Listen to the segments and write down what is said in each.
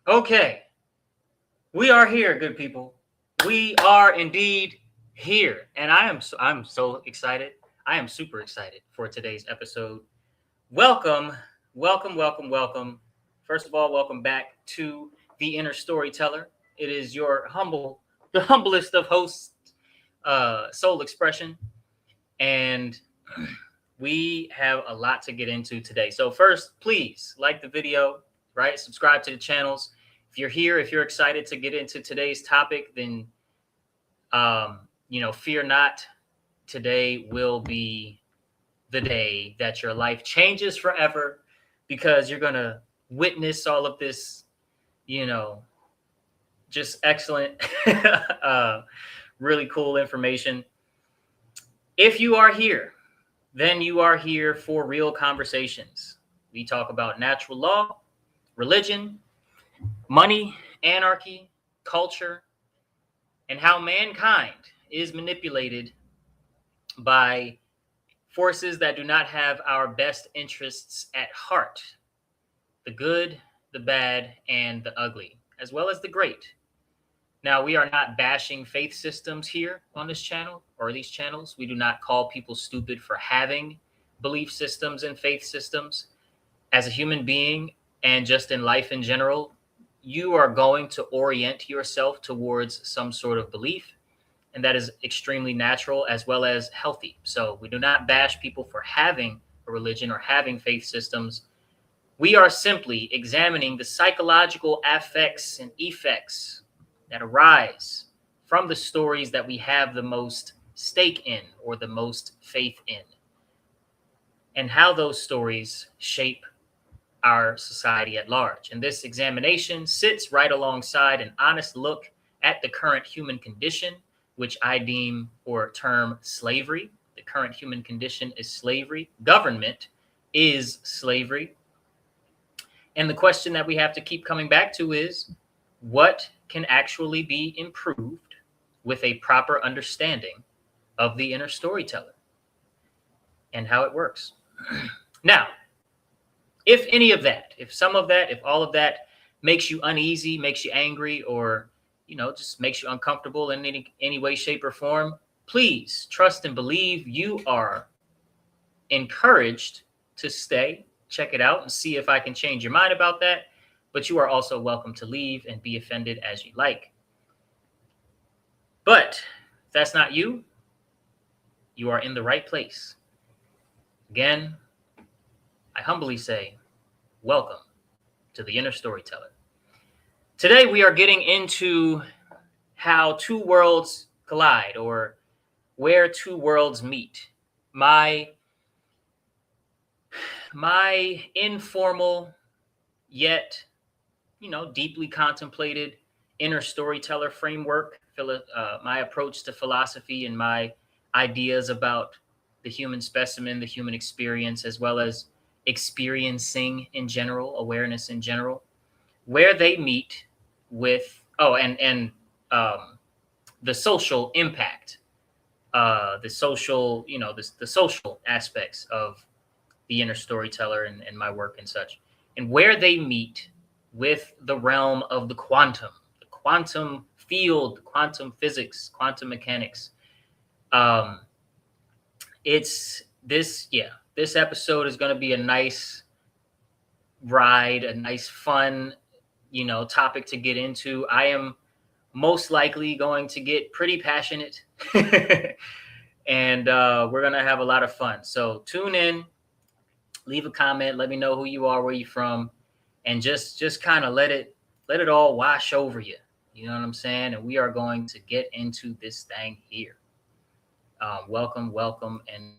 Okay, we are here, good people. We are indeed here, and I'm so excited. I am super excited for today's episode. Welcome, welcome. First of all, welcome back to the Inner Storyteller. It is the humblest of hosts, Soul Expression, and we have a lot to get into today. So first, please like the video, right? Subscribe to the channels. If you're here, if you're excited to get into today's topic, then fear not. Today will be the day that your life changes forever because you're gonna witness all of this, you know, just excellent, really cool information. If you are here, then you are here for real conversations. We talk about natural law, religion, money, anarchy, culture, and how mankind is manipulated by forces that do not have our best interests at heart: the good, the bad, and the ugly, as well as the great. Now, we are not bashing faith systems here on this channel or these channels. We do not call people stupid for having belief systems and faith systems. As a human being and just in life in general, you are going to orient yourself towards some sort of belief, and that is extremely natural as well as healthy. So we do not bash people for having a religion or having faith systems. We are simply examining the psychological affects and effects that arise from the stories that we have the most stake in or the most faith in, and how those stories shape our society at large. And this examination sits right alongside an honest look at the current human condition, which I deem or term slavery. The current human condition is slavery. Government is slavery. And the question that we have to keep coming back to is, what can actually be improved with a proper understanding of the inner storyteller and how it works? Now, if any of that, if some of that, if all of that makes you uneasy, makes you angry, or just makes you uncomfortable in any way, shape, or form, please trust and believe you are encouraged to stay, check it out, and see if I can change your mind about that. But you are also welcome to leave and be offended as you like. But if that's not you, you are in the right place. Again, I humbly say, welcome to the Inner Storyteller. Today we are getting into how two worlds collide, or where two worlds meet. My informal yet deeply contemplated inner storyteller framework, my approach to philosophy and my ideas about the human specimen, the human experience, as well as experiencing in general, awareness in general, where they meet with the social impact, the social, the social aspects of the inner storyteller and my work and such, and where they meet with the realm of the quantum field, quantum physics, quantum mechanics. This episode is going to be a nice ride, a nice fun, topic to get into. I am most likely going to get pretty passionate and we're going to have a lot of fun. So tune in, leave a comment, let me know who you are, where you're from, and just kind of let it all wash over you. You know what I'm saying? And we are going to get into this thing here. Welcome, and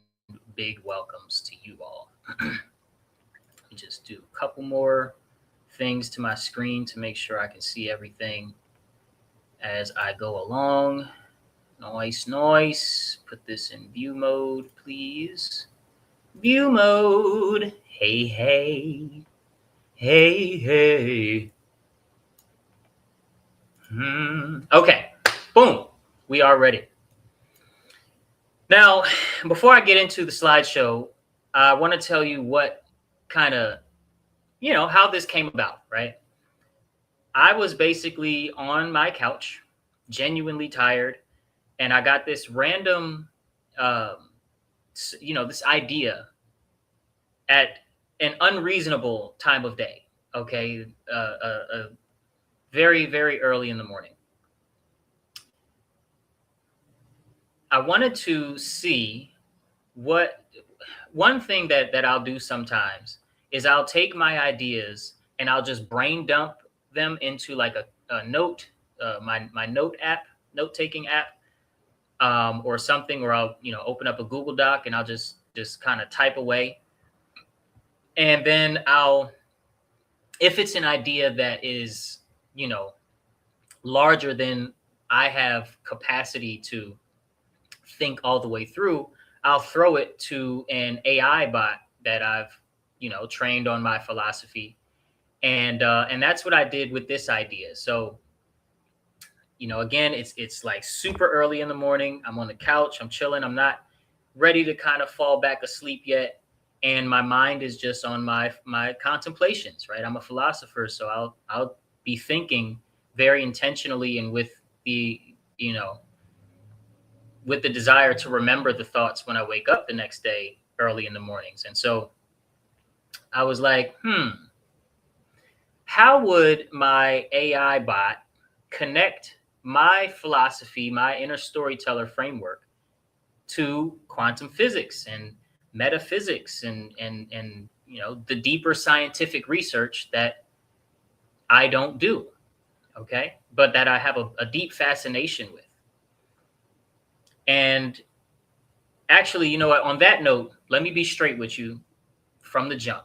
big welcomes to you all. Let me just do a couple more things to my screen to make sure I can see everything as I go along. Nice. Put this in view mode, please. View mode. Hey. Okay. Boom. We are ready. Now, before I get into the slideshow, I want to tell you what kind of, how this came about, right? I was basically on my couch, genuinely tired, and I got this random, um, this idea at an unreasonable time of day. Okay, very, very early in the morning. I wanted to see what one thing that I'll do sometimes is I'll take my ideas and I'll just brain dump them into like a note, my note app, note taking app, or something, or I'll open up a Google Doc and I'll just kind of type away, and then I'll, if it's an idea that is larger than I have capacity to think all the way through, I'll throw it to an AI bot that I've trained on my philosophy, and that's what I did with this idea. So again, it's like super early in the morning. I'm on the couch, I'm chilling, I'm not ready to kind of fall back asleep yet, and my mind is just on my contemplations. Right, I'm a philosopher, so I'll be thinking very intentionally and with the you know with the desire to remember the thoughts when I wake up the next day early in the mornings. And so I was like, how would my AI bot connect my philosophy, my inner storyteller framework, to quantum physics and metaphysics and the deeper scientific research that I don't do, okay, but that I have a deep fascination with. And actually, you know what? On that note, let me be straight with you from the jump.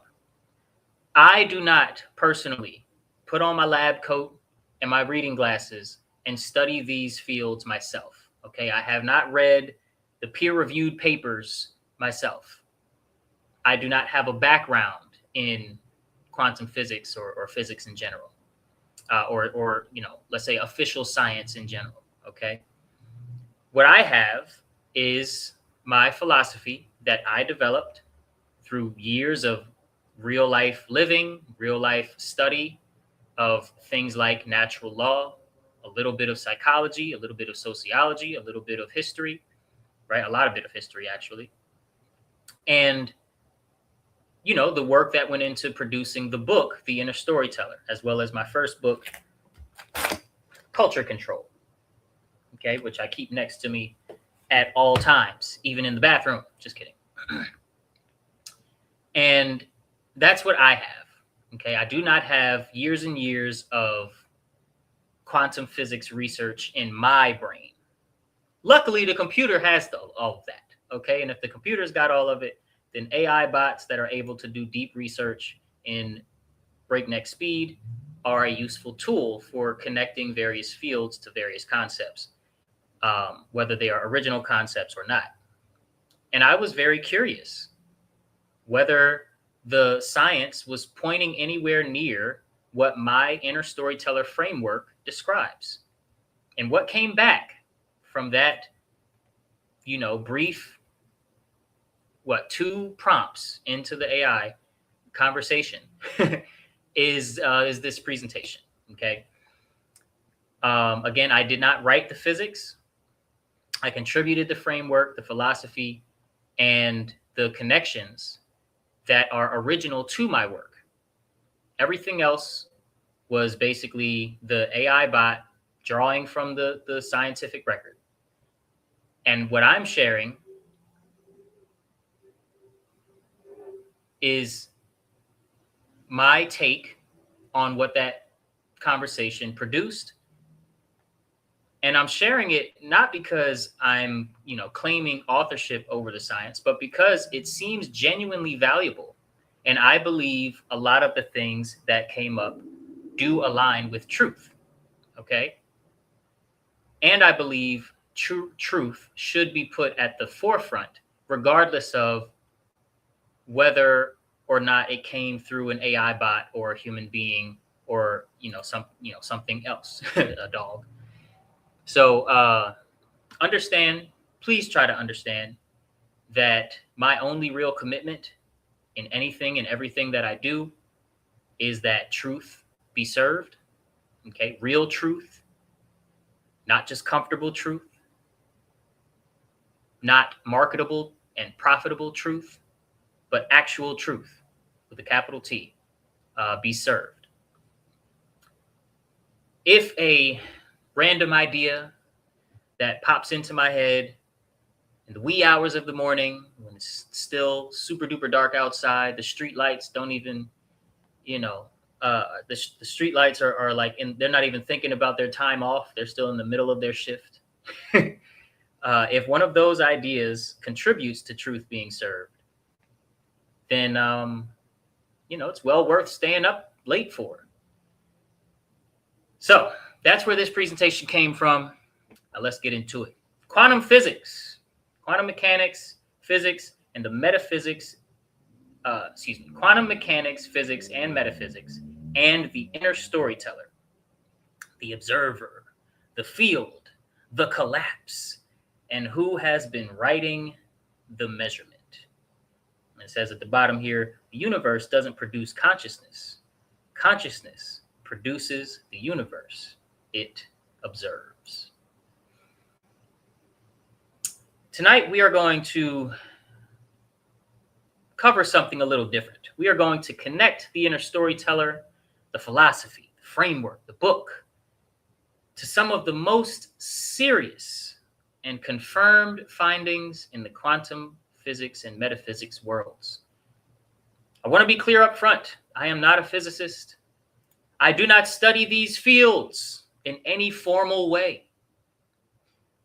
I do not personally put on my lab coat and my reading glasses and study these fields myself. Okay. I have not read the peer reviewed papers myself. I do not have a background in quantum physics or physics in general, or let's say official science in general. Okay. What I have is my philosophy that I developed through years of real life living, real life study of things like natural law, a little bit of psychology, a little bit of sociology, a little bit of history, right? A lot of bit of history, actually. And, the work that went into producing the book, The Inner Storyteller, as well as my first book, Culture Control, okay, which I keep next to me at all times, even in the bathroom. Just kidding. And that's what I have. Okay. I do not have years and years of quantum physics research in my brain. Luckily, the computer has all of that. Okay. And if the computer's got all of it, then AI bots that are able to do deep research in breakneck speed are a useful tool for connecting various fields to various concepts, whether they are original concepts or not. And I was very curious whether the science was pointing anywhere near what my inner storyteller framework describes. And what came back from that, brief, 2 prompts into the AI conversation is this presentation. Okay. Again, I did not write the physics. I contributed the framework, the philosophy, and the connections that are original to my work. Everything else was basically the AI bot drawing from the scientific record. And what I'm sharing is my take on what that conversation produced. And I'm sharing it not because I'm, claiming authorship over the science, but because it seems genuinely valuable. And I believe a lot of the things that came up do align with truth. Okay. And I believe truth should be put at the forefront, regardless of whether or not it came through an AI bot or a human being or, something else, a dog. So please try to understand that my only real commitment in anything and everything that I do is that truth be served. Okay, real truth, not just comfortable truth, not marketable and profitable truth, but actual truth with a capital T, be served. If a random idea that pops into my head in the wee hours of the morning when it's still super duper dark outside, the street lights don't even, the street lights are like, they're not even thinking about their time off. They're still in the middle of their shift. If one of those ideas contributes to truth being served, then, it's well worth staying up late for. So that's where this presentation came from. Now let's get into it. Quantum physics, quantum mechanics, physics, and the metaphysics, quantum mechanics, physics, and metaphysics, and the inner storyteller, the observer, the field, the collapse, and who has been writing the measurement. It says at the bottom here, the universe doesn't produce consciousness. Consciousness produces the universe. It observes. Tonight, we are going to cover something a little different. We are going to connect the inner storyteller, the philosophy, the framework, the book, to some of the most serious and confirmed findings in the quantum physics and metaphysics worlds. I want to be clear up front. I am not a physicist. I do not study these fields in any formal way.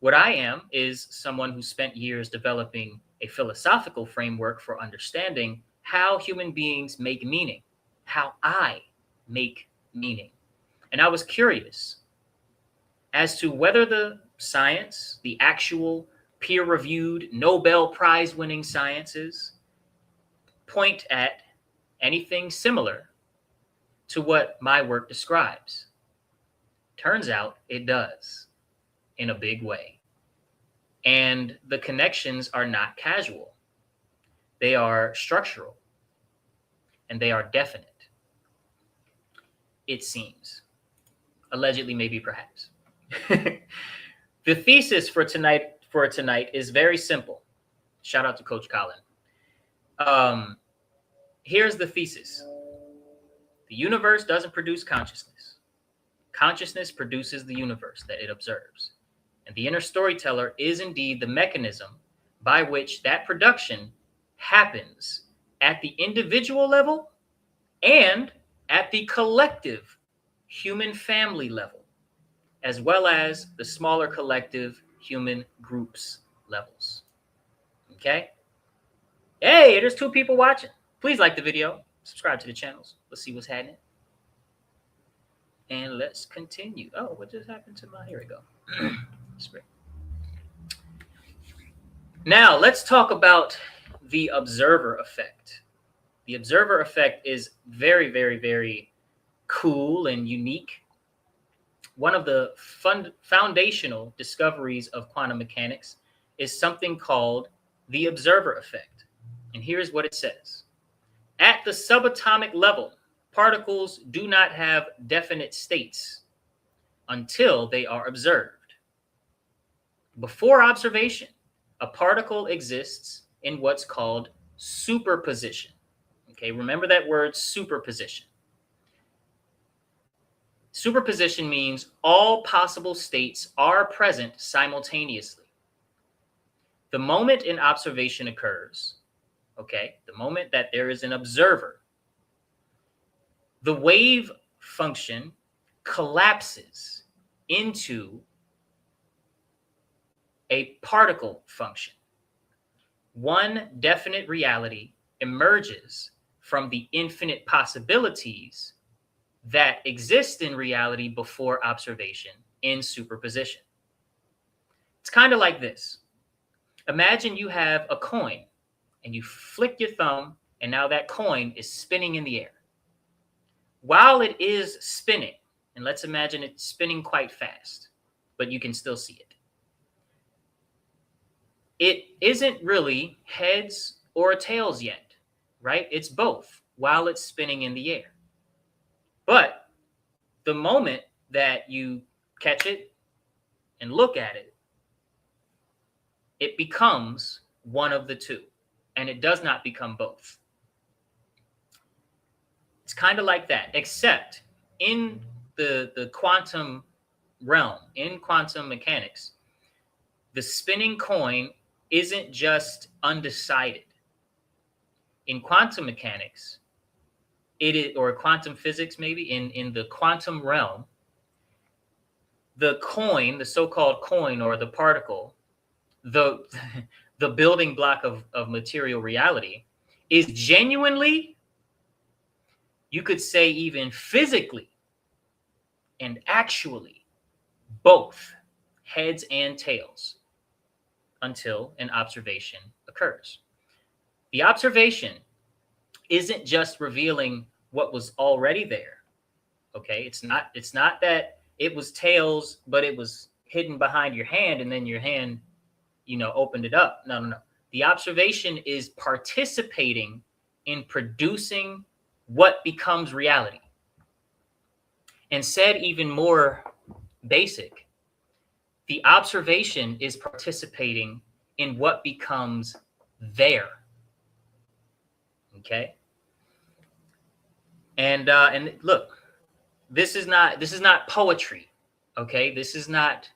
What I am is someone who spent years developing a philosophical framework for understanding how human beings make meaning, how I make meaning. And I was curious as to whether the science, the actual peer-reviewed Nobel Prize-winning sciences, point at anything similar to what my work describes. Turns out it does, in a big way. And the connections are not casual. They are structural, and they are definite. It seems. Allegedly, maybe, perhaps. The thesis for tonight is very simple. Shout out to Coach Colin. Here's the thesis. The universe doesn't produce consciousness. Consciousness produces the universe that it observes. And the inner storyteller is indeed the mechanism by which that production happens at the individual level and at the collective human family level, as well as the smaller collective human groups levels. Okay? Hey, there's 2 people watching. Please like the video, subscribe to the channels. Let's see what's happening. And let's continue. Oh, what just happened to my, here we go. Now, let's talk about the observer effect. The observer effect is very, very, very cool and unique. One of the foundational discoveries of quantum mechanics is something called the observer effect. And here's what it says. At the subatomic level, particles do not have definite states until they are observed. Before observation, a particle exists in what's called superposition. Okay, remember that word, superposition. Superposition means all possible states are present simultaneously. The moment an observation occurs, okay, the moment that there is an observer, the wave function collapses into a particle function. One definite reality emerges from the infinite possibilities that exist in reality before observation in superposition. It's kind of like this. Imagine you have a coin and you flick your thumb and now that coin is spinning in the air. While it is spinning, and let's imagine it's spinning quite fast, but you can still see it. It isn't really heads or tails yet, right? It's both while it's spinning in the air. But the moment that you catch it and look at it, it becomes one of the two, and it does not become both. It's kind of like that, except in the quantum realm, in quantum mechanics, the spinning coin isn't just undecided. In quantum mechanics, it is, or quantum physics, maybe in the quantum realm, the coin, the so-called coin or the particle, the the building block of material reality, is genuinely, you could say even physically and actually, both heads and tails until an observation occurs. The observation isn't just revealing what was already there. Okay, it's not that it was tails, but it was hidden behind your hand, and then your hand, opened it up. No, no, no. The observation is participating in producing what becomes reality. And said even more basic, the observation is participating in what becomes there. Okay. And look, this is not poetry. Okay, this is not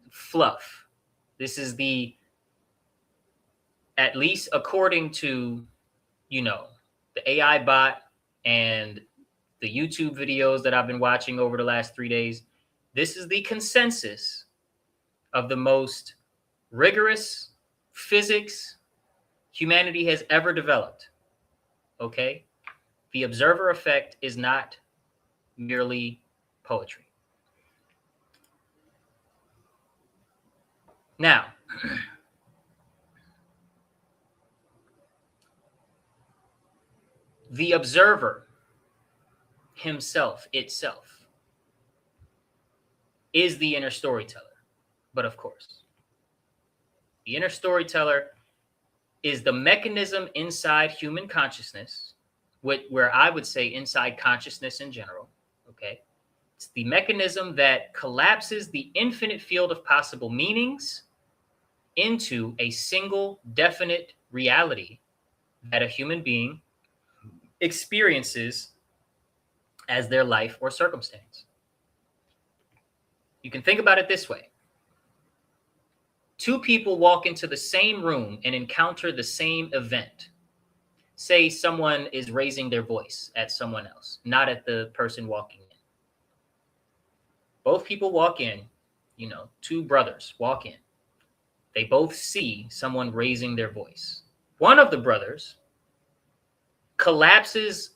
fluff. This is at least according to the AI bot and the YouTube videos that I've been watching over the last 3 days, this is the consensus of the most rigorous physics humanity has ever developed. Okay? The observer effect is not merely poetry. Now, the observer himself, itself, is the inner storyteller. But of course, the inner storyteller is the mechanism inside human consciousness, where I would say inside consciousness in general. Okay. It's the mechanism that collapses the infinite field of possible meanings into a single definite reality that a human being experiences as their life or circumstance. You can think about it this way. Two people walk into the same room and encounter the same event. Say someone is raising their voice at someone else, not at the person walking in. Both people walk in, two brothers walk in. They both see someone raising their voice. One of the brothers collapses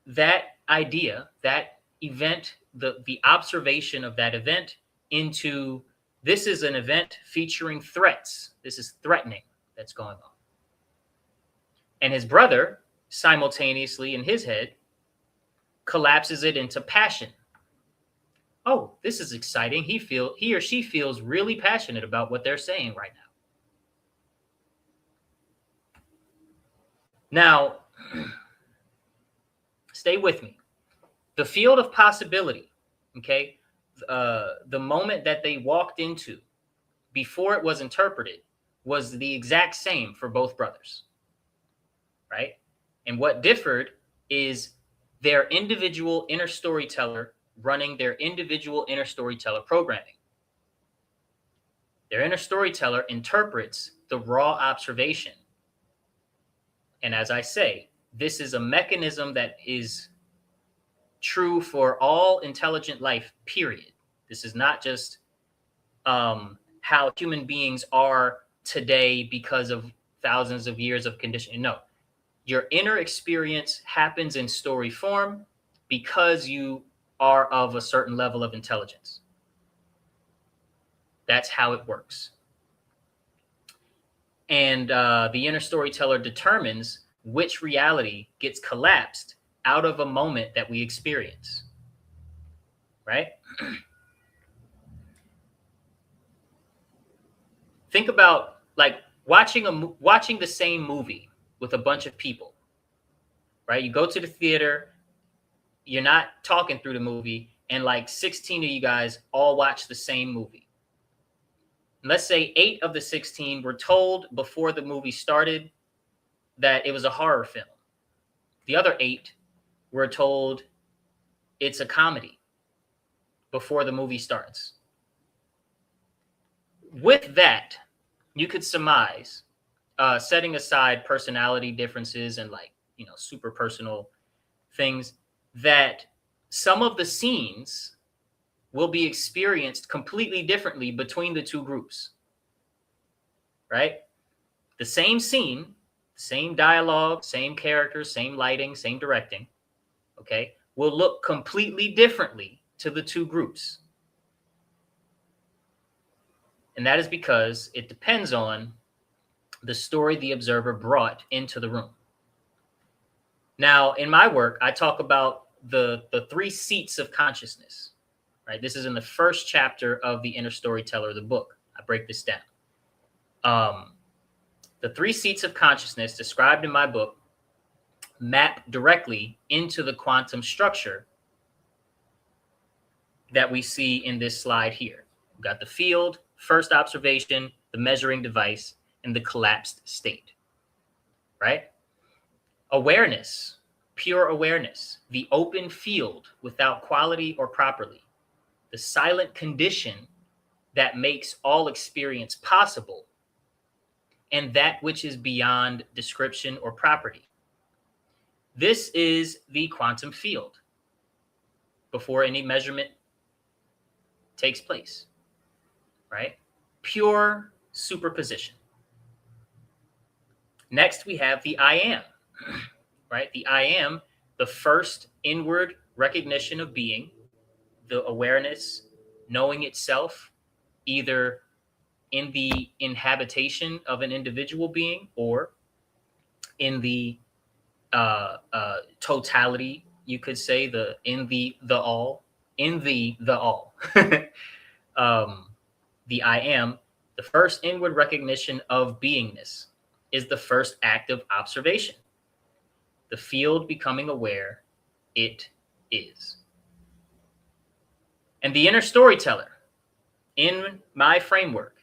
that idea, that event, the observation of that event into, this is an event featuring threats. This is threatening that's going on. And his brother simultaneously in his head collapses it into passion. Oh, this is exciting. He or she feels really passionate about what they're saying right now. Now, stay with me. The field of possibility, okay, the moment that they walked into before it was interpreted was the exact same for both brothers, right? And what differed is their individual inner storyteller running their individual inner storyteller programming. Their inner storyteller interprets the raw observation. And as I say, this is a mechanism that is true for all intelligent life, period. This is not just how human beings are today because of thousands of years of conditioning. No, your inner experience happens in story form because you are of a certain level of intelligence. That's how it works. And the inner storyteller determines which reality gets collapsed out of a moment that we experience, right? Think about like watching the same movie with a bunch of people, right? You go to the theater, you're not talking through the movie, and like 16 of you guys all watch the same movie. And let's say 8 of the 16 were told before the movie started that it was a horror film. The other 8 were told it's a comedy before the movie starts. With that, you could surmise, setting aside personality differences and like, super personal things, that some of the scenes will be experienced completely differently between the two groups, right? The same scene, same dialogue, same characters, same lighting, same directing, okay, will look completely differently to the two groups. And that is because it depends on the story the observer brought into the room. Now, in my work, I talk about the 3 seats of consciousness, right? This is in the first chapter of The Inner Storyteller, the book. I break this down. The 3 seats of consciousness described in my book map directly into the quantum structure that we see in this slide here. We've got the field, first observation, the measuring device, and the collapsed state, right? Awareness, pure awareness, the open field without quality or property, the silent condition that makes all experience possible, and that which is beyond description or property. This is the quantum field before any measurement takes place, right? Pure superposition. Next, we have the I am, right? The I am, the first inward recognition of being, the awareness, knowing itself, either in the inhabitation of an individual being or in the totality, you could say, in the all. The I am, the first inward recognition of beingness, is the first act of observation. The field becoming aware, it is. And the inner storyteller, in my framework,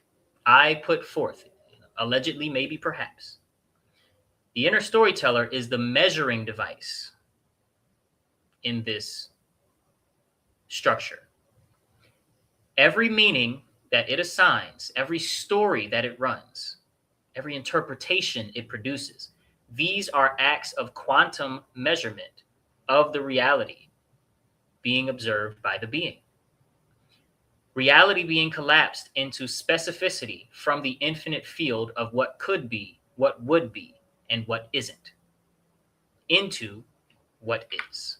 I put forth, allegedly, maybe, perhaps, the inner storyteller is the measuring device in this structure. Every meaning that it assigns, every story that it runs, every interpretation it produces, these are acts of quantum measurement of the reality being observed by the being. Reality being collapsed into specificity from the infinite field of what could be, what would be, and what isn't, into what is.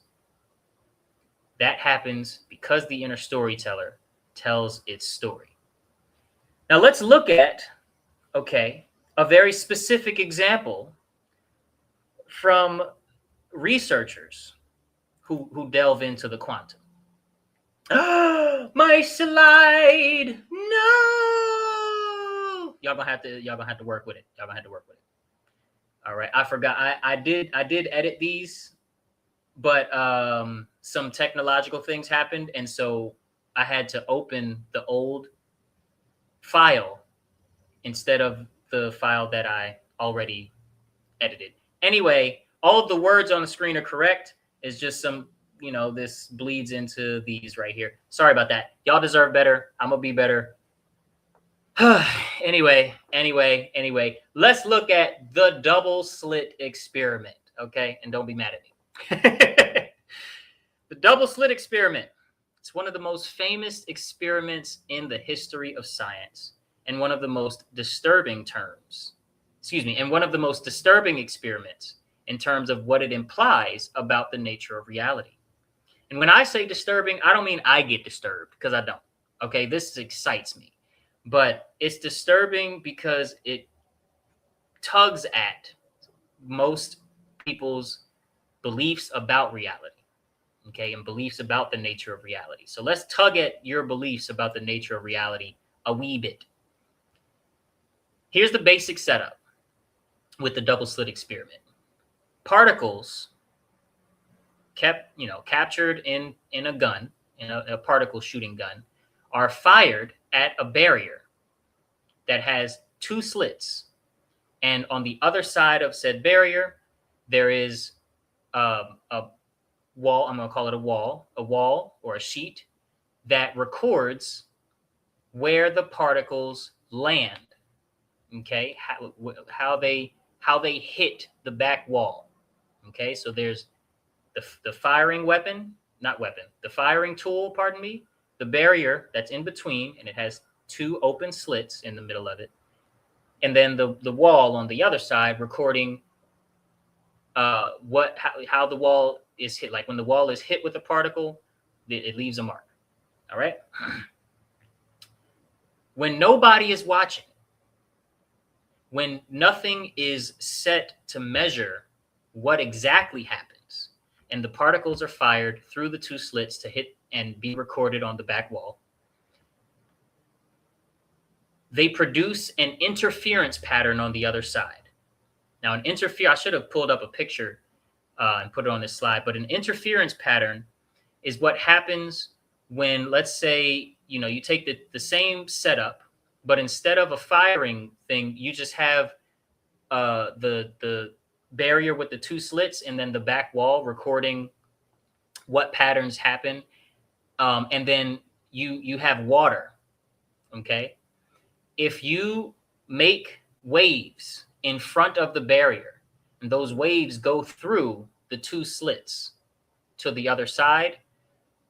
That happens because the inner storyteller tells its story. Now let's look at, a very specific example from researchers who delve into the quantum. My slide! No! Y'all gonna have to work with it. All right, I forgot. I did edit these, but some technological things happened, and so I had to open the old file instead of the file that I already edited. Anyway, all of the words on the screen are correct. It's just some, this bleeds into these right here. Sorry about that. Y'all deserve better. I'm gonna be better. Anyway, let's look at the double slit experiment, okay? And don't be mad at me. The double slit experiment. It's one of the most famous experiments in the history of science, and one of the most disturbing experiments in terms of what it implies about the nature of reality. And when I say disturbing, I don't mean I get disturbed, because I don't. Okay, this excites me. But it's disturbing because it tugs at most people's beliefs about reality, okay, and beliefs about the nature of reality. So let's tug at your beliefs about the nature of reality a wee bit. Here's the basic setup with the double slit experiment. Particles captured in a gun, a particle shooting gun, are fired at a barrier that has two slits. And on the other side of said barrier, there is a wall. I'm going to call it a wall or a sheet that records where the particles land. Okay, how they hit the back wall. Okay, so there's the firing weapon, not weapon, the firing tool, pardon me, the barrier that's in between, and it has two open slits in the middle of it, and then the wall on the other side recording how the wall is hit. Like when the wall is hit with a particle, it leaves a mark. All right. When nobody is watching, when nothing is set to measure what exactly happens, and the particles are fired through the two slits to hit and be recorded on the back wall, they produce an interference pattern on the other side. Now, I should have pulled up a picture and put it on this slide, but an interference pattern is what happens when, let's say, you take the same setup, but instead of a firing thing, you just have the barrier with the two slits and then the back wall recording what patterns happen. And then you have water. Okay. If you make waves in front of the barrier and those waves go through the two slits to the other side,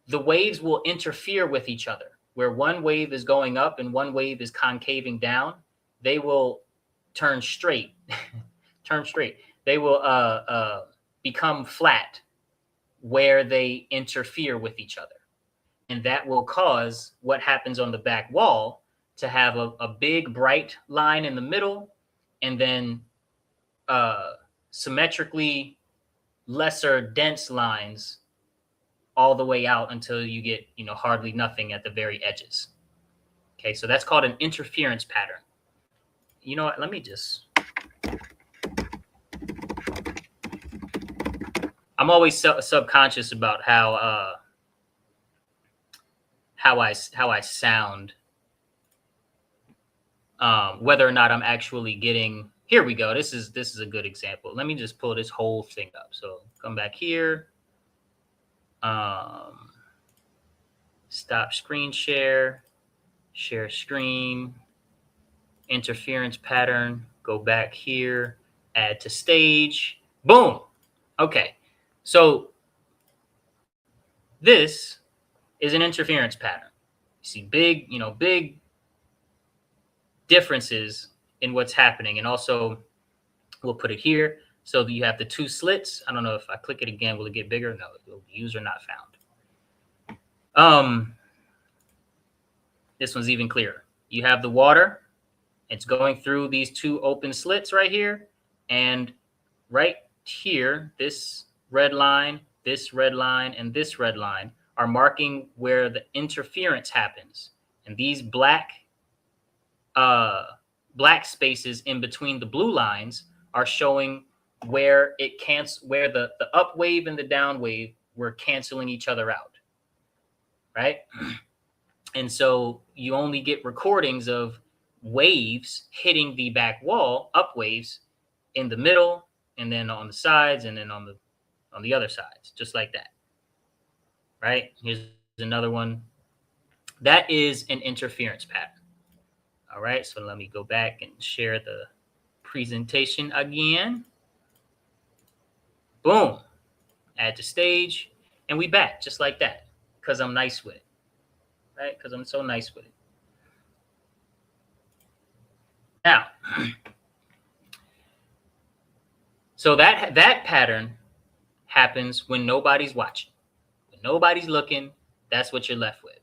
the waves will interfere with each other. Where one wave is going up and one wave is concaving down, they will turn straight. They will become flat where they interfere with each other. And that will cause what happens on the back wall to have a big bright line in the middle, and then symmetrically lesser dense lines all the way out until you get hardly nothing at the very edges. Okay, so that's called an interference pattern. You know what? Let me just. I'm always subconscious about how I sound, whether or not I'm actually getting. Here we go. This is a good example. Let me just pull this whole thing up. So come back here. Stop screen share screen, interference pattern, go back here, add to stage, boom. Okay, so this is an interference pattern. You see big differences in what's happening. And also we'll put it here. So that you have the two slits. I don't know if I click it again, will it get bigger? No, user not found. This one's even clearer. You have the water. It's going through these two open slits right here. And right here, this red line, and this red line are marking where the interference happens. And these black spaces in between the blue lines are showing where the up wave and the down wave were canceling each other out, right? And so you only get recordings of waves hitting the back wall, up waves in the middle, and then on the sides, and then on the other sides, just like that, right? Here's another one. That is an interference pattern. All right, so let me go back and share the presentation again. Boom, add to stage, and we back just like that, because I'm nice with it, right? Because I'm so nice with it. Now, so that pattern happens when nobody's watching. When nobody's looking, that's what you're left with.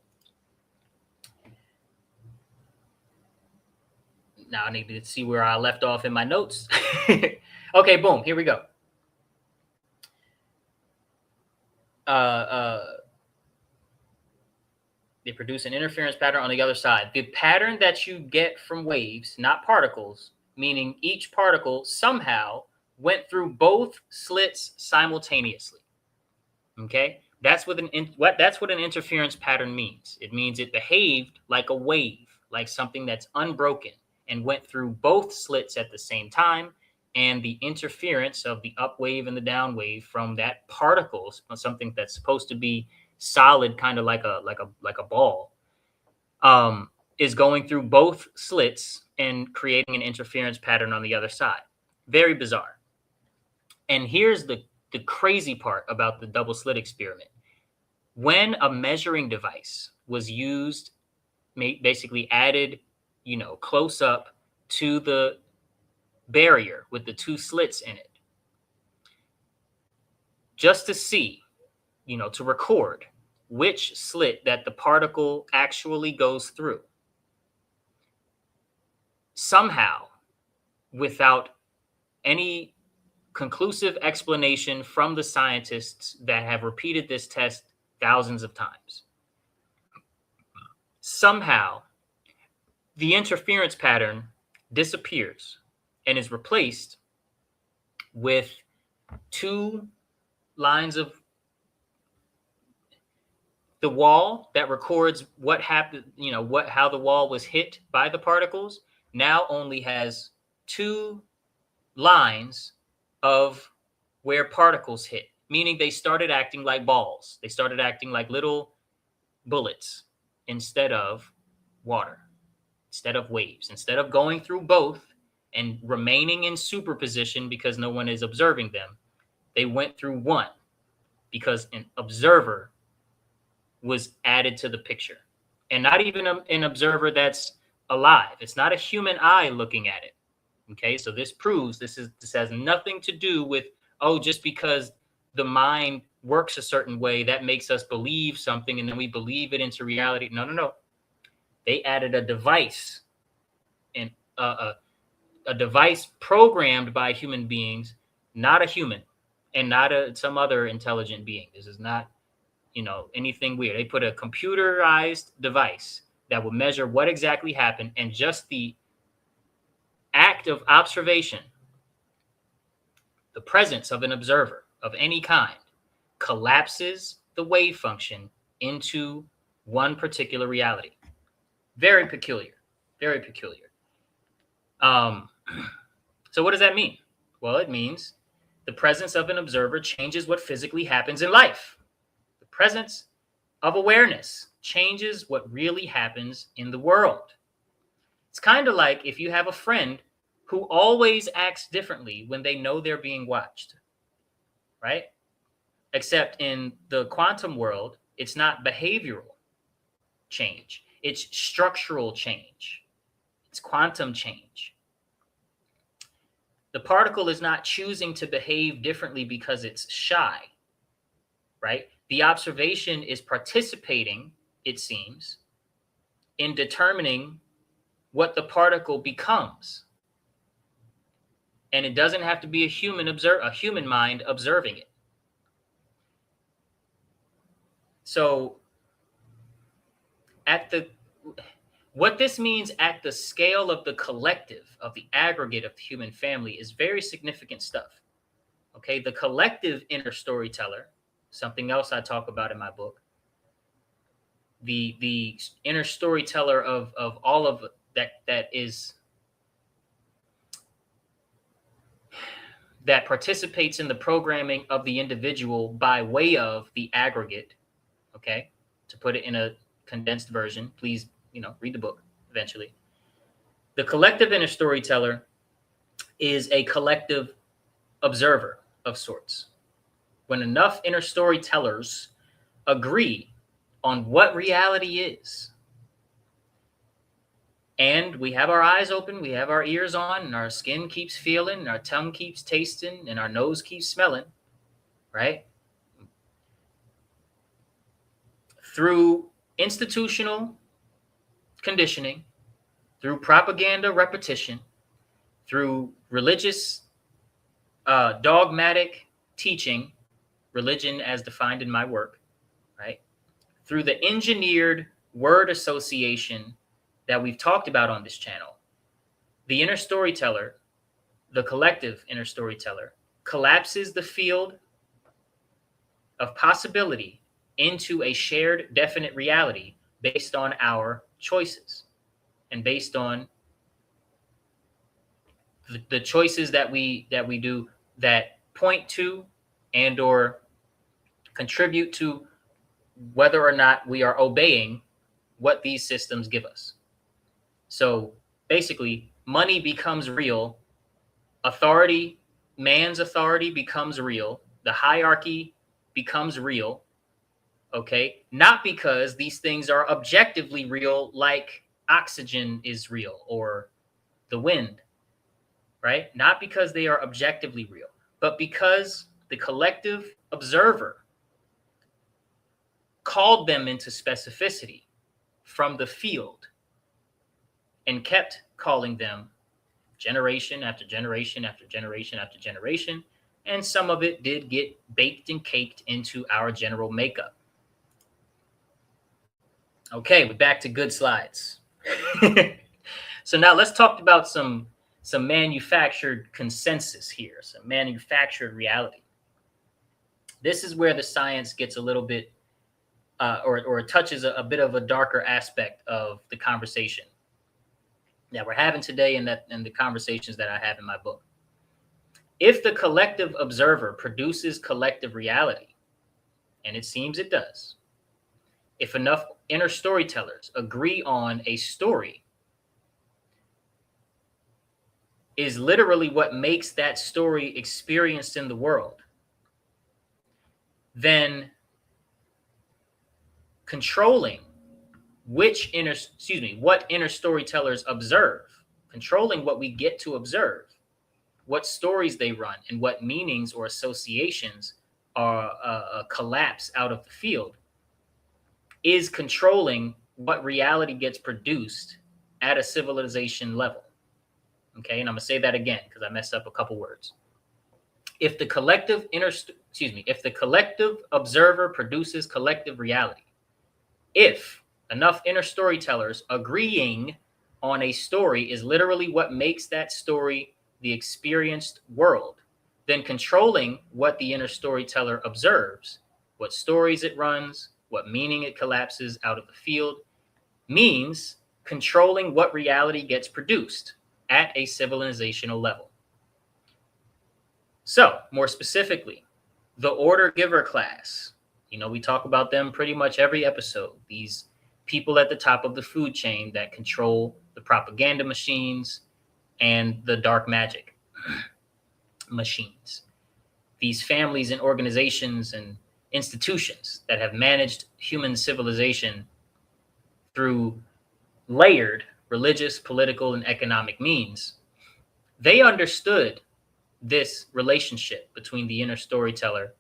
Now I need to see where I left off in my notes. Okay, boom, here we go. They produce an interference pattern on the other side. The pattern that you get from waves, not particles, meaning each particle somehow went through both slits simultaneously. Okay, That's what an interference pattern means. It means it behaved like a wave, like something that's unbroken and went through both slits at the same time, and the interference of the up wave and the down wave from that particle, something that's supposed to be solid, kind of like a ball, is going through both slits and creating an interference pattern on the other side. Very bizarre. And here's the crazy part about the double slit experiment. When a measuring device was used, basically added, close up to the barrier with the two slits in it, just to see, to record which slit that the particle actually goes through. Somehow, without any conclusive explanation from the scientists that have repeated this test thousands of times, somehow the interference pattern disappears and is replaced with two lines of the wall that records what happened, how the wall was hit by the particles, now only has two lines of where particles hit, meaning they started acting like balls. They started acting like little bullets instead of water, instead of waves, instead of going through both and remaining in superposition because no one is observing them. They went through one because an observer was added to the picture, and not even an observer that's alive. It's not a human eye looking at it. Okay, so this proves this has nothing to do with, just because the mind works a certain way, that makes us believe something and then we believe it into reality. No. They added a device, and a device programmed by human beings, not a human, and not some other intelligent being. This is not, anything weird. They put a computerized device that will measure what exactly happened, and just the act of observation, the presence of an observer of any kind, collapses the wave function into one particular reality. Very peculiar. Very peculiar. So what does that mean? Well, it means the presence of an observer changes what physically happens in life. The presence of awareness changes what really happens in the world. It's kind of like if you have a friend who always acts differently when they know they're being watched, right? Except in the quantum world, it's not behavioral change. It's structural change. It's quantum change. The particle is not choosing to behave differently because it's shy, right? The observation is participating, it seems, in determining what the particle becomes. And it doesn't have to be a human mind observing it. So what this means at the scale of the collective, of the aggregate of the human family, is very significant stuff. Okay, the collective inner storyteller, something else I talk about in my book, the inner storyteller of all of that participates in the programming of the individual by way of the aggregate. Okay, to put it in a condensed version, please, read the book eventually. The collective inner storyteller is a collective observer of sorts. When enough inner storytellers agree on what reality is, and we have our eyes open, we have our ears on, and our skin keeps feeling, and our tongue keeps tasting, and our nose keeps smelling, right? Through institutional conditioning, through propaganda repetition, through religious dogmatic teaching, religion as defined in my work, right? Through the engineered word association that we've talked about on this channel, the inner storyteller, the collective inner storyteller, collapses the field of possibility into a shared definite reality based on our choices and based on the choices that we do that point to and or contribute to whether or not we are obeying what these systems give us. So basically, money becomes real, authority, man's authority becomes real, the hierarchy becomes real, okay? Not because these things are objectively real, like oxygen is real or the wind, right? Not because they are objectively real, but because the collective observer called them into specificity from the field and kept calling them generation after generation after generation after generation. And some of it did get baked and caked into our general makeup. Okay, we're back to good slides. So now let's talk about some manufactured consensus here, some manufactured reality. This is where the science gets a little bit, or touches a bit of a darker aspect of the conversation that we're having today, and the conversations that I have in my book. If the collective observer produces collective reality, and it seems it does, if enough inner storytellers agree on a story, is literally what makes that story experienced in the world, then controlling what inner storytellers observe, controlling what we get to observe, what stories they run, and what meanings or associations are collapse out of the field, is controlling what reality gets produced at a civilization level. Okay, and I'm gonna say that again because I messed up a couple words. If the collective observer produces collective reality, if enough inner storytellers agreeing on a story is literally what makes that story the experienced world, then controlling what the inner storyteller observes, what stories it runs, what meaning it collapses out of the field, means controlling what reality gets produced at a civilizational level. So, more specifically, the order giver class. We talk about them pretty much every episode. These people at the top of the food chain that control the propaganda machines and the dark magic machines. These families and organizations and institutions that have managed human civilization through layered religious, political, and economic means, they understood this relationship between the inner storyteller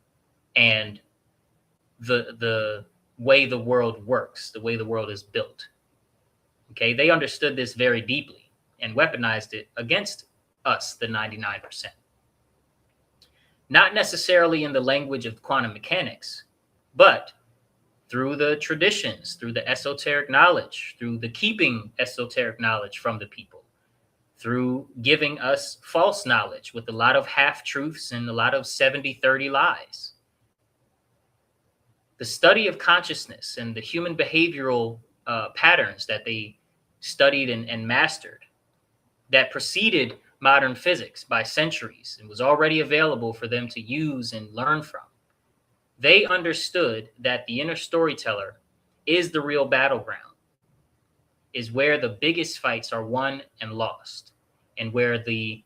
and the way the world works, the way the world is built. Okay, they understood this very deeply and weaponized it against us, the 99%. Not necessarily in the language of quantum mechanics, but through the traditions, through the esoteric knowledge, through the keeping esoteric knowledge from the people, through giving us false knowledge with a lot of half-truths and a lot of 70-30 lies. The study of consciousness and the human behavioral patterns that they studied and mastered that preceded modern physics by centuries and was already available for them to use and learn from. They understood that the inner storyteller is the real battleground, is where the biggest fights are won and lost, and where the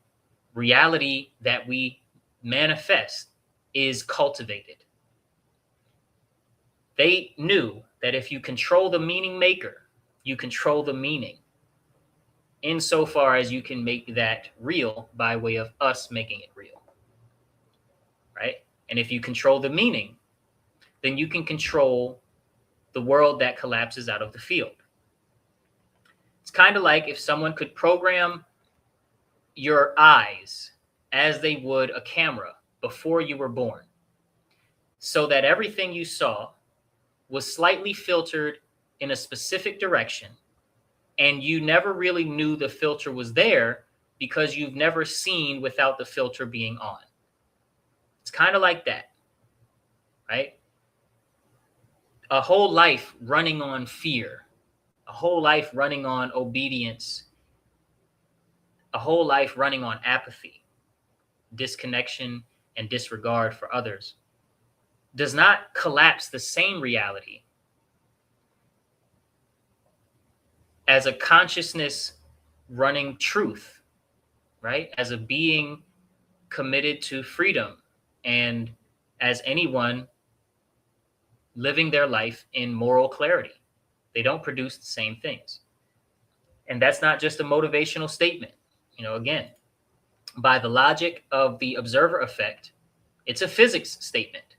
reality that we manifest is cultivated. They knew that if you control the meaning maker, you control the meaning, insofar as you can make that real by way of us making it real, right? And if you control the meaning, then you can control the world that collapses out of the field. It's kind of like if someone could program your eyes as they would a camera before you were born, so that everything you saw was slightly filtered in a specific direction, and you never really knew the filter was there because you've never seen without the filter being on. It's kind of like that, right? a whole life running on fear, a whole life running on obedience, a whole life running on apathy, disconnection, and disregard for others does not collapse the same reality as a consciousness running truth, right? As a being committed to freedom, and as anyone living their life in moral clarity. They don't produce the same things. And that's not just a motivational statement. Again, by the logic of the observer effect, it's a physics statement.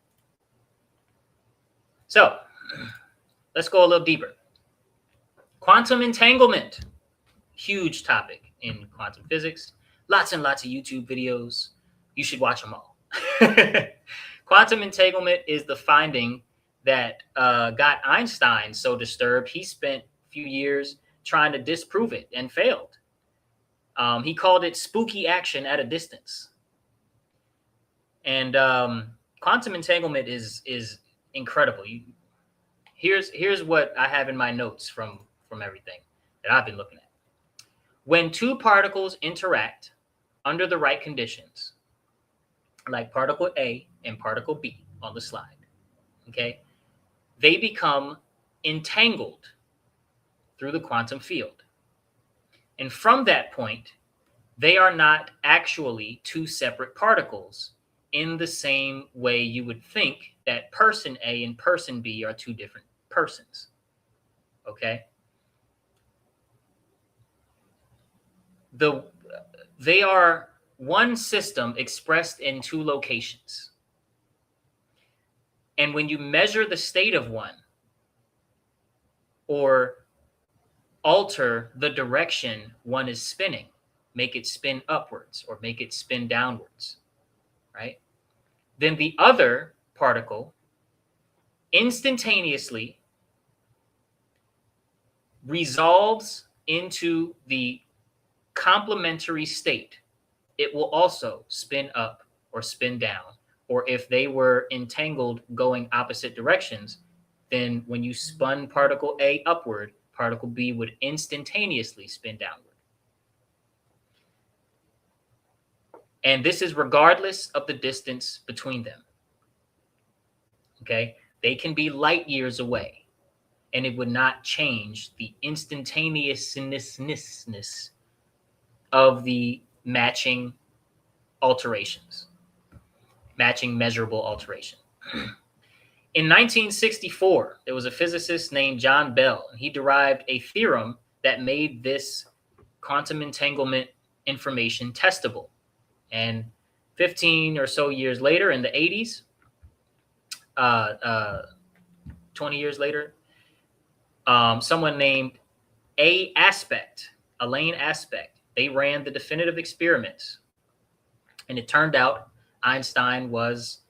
So let's go a little deeper. Quantum entanglement, huge topic in quantum physics. Lots and lots of YouTube videos. You should watch them all. Quantum entanglement is the finding that got Einstein so disturbed, he spent a few years trying to disprove it and failed. He called it spooky action at a distance. And quantum entanglement is incredible. Here's what I have in my notes from everything that I've been looking at. When two particles interact under the right conditions, like particle A and particle B on the slide, okay, they become entangled through the quantum field. And from that point, they are not actually two separate particles in the same way you would think that person A and person B are two different persons, okay? They are one system expressed in two locations. And when you measure the state of one or alter the direction one is spinning, make it spin upwards or make it spin downwards, right? Then the other particle instantaneously resolves into the complementary state. It will also spin up or spin down. Or if they were entangled going opposite directions, then when you spun particle A upward, particle B would instantaneously spin downward. And this is regardless of the distance between them. Okay? They can be light years away, and it would not change the instantaneousness of the matching alterations, matching measurable alteration. In 1964, there was a physicist named John Bell, and he derived a theorem that made this quantum entanglement information testable. And 15 or so years later, in the 80s, 20 years later, someone named Elaine Aspect, they ran the definitive experiments. And it turned out Einstein was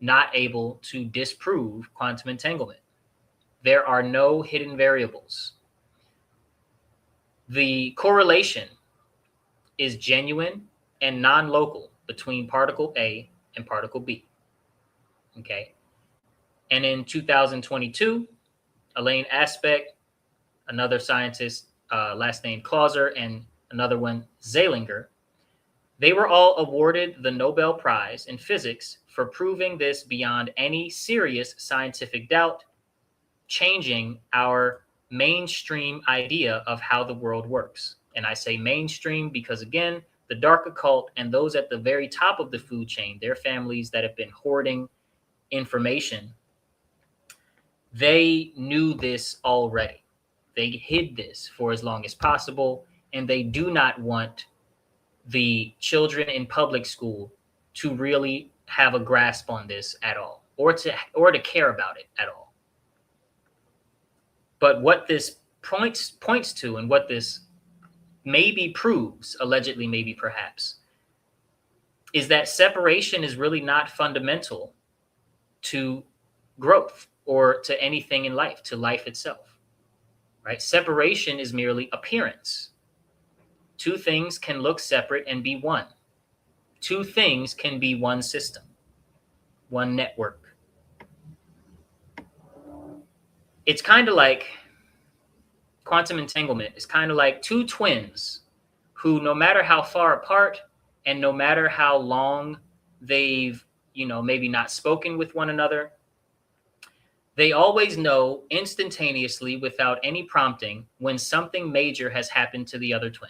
not able to disprove quantum entanglement. There are no hidden variables. The correlation is genuine and non-local between particle A and particle B. Okay. And in 2022, Elaine Aspect, another scientist, last name Clauser, and another one, Zeilinger, they were all awarded the Nobel Prize in Physics for proving this beyond any serious scientific doubt, changing our mainstream idea of how the world works. And I say mainstream because, again, the dark occult and those at the very top of the food chain, their families that have been hoarding information, they knew this already. They hid this for as long as possible, and they do not want the children in public school to really have a grasp on this at all, or to care about it at all. But what this points to, and what this maybe proves, allegedly, maybe perhaps, is that separation is really not fundamental to growth or to anything in life, to life itself, right? Separation is merely appearance. Two things can look separate and be one. Two things can be one system, one network. It's kind of like quantum entanglement is kind of like two twins who, no matter how far apart and no matter how long they've, maybe not spoken with one another, they always know instantaneously without any prompting when something major has happened to the other twin.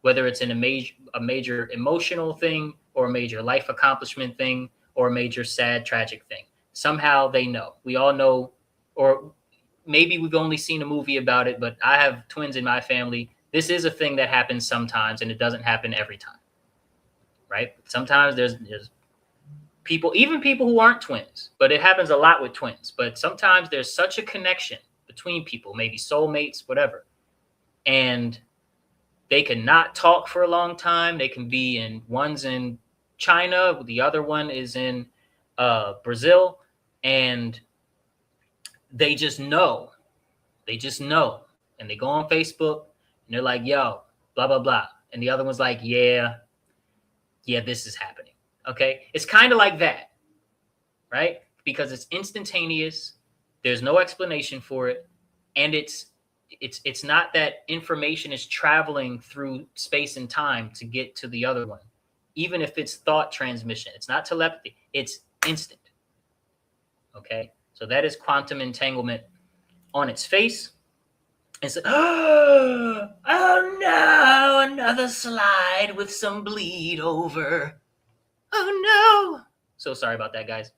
Whether it's in a major emotional thing or a major life accomplishment thing or a major sad, tragic thing. Somehow they know. We all know, or maybe we've only seen a movie about it, but I have twins in my family. This is a thing that happens sometimes, and it doesn't happen every time, right? Sometimes there's people, even people who aren't twins, but it happens a lot with twins. But sometimes there's such a connection between people, maybe soulmates, whatever, and they can not talk for a long time. They can be one's in China, the other one is in Brazil, and they just know. They just know. And they go on Facebook and they're like, yo, blah, blah, blah. And the other one's like, yeah, this is happening. Okay. It's kind of like that, right? Because it's instantaneous. There's no explanation for it. And it's not that information is traveling through space and time to get to the other one. Even if it's thought transmission, it's not telepathy. It's instant. Okay. So that is quantum entanglement on its face. And so, oh no, another slide with some bleed over. Oh no. So sorry about that, guys.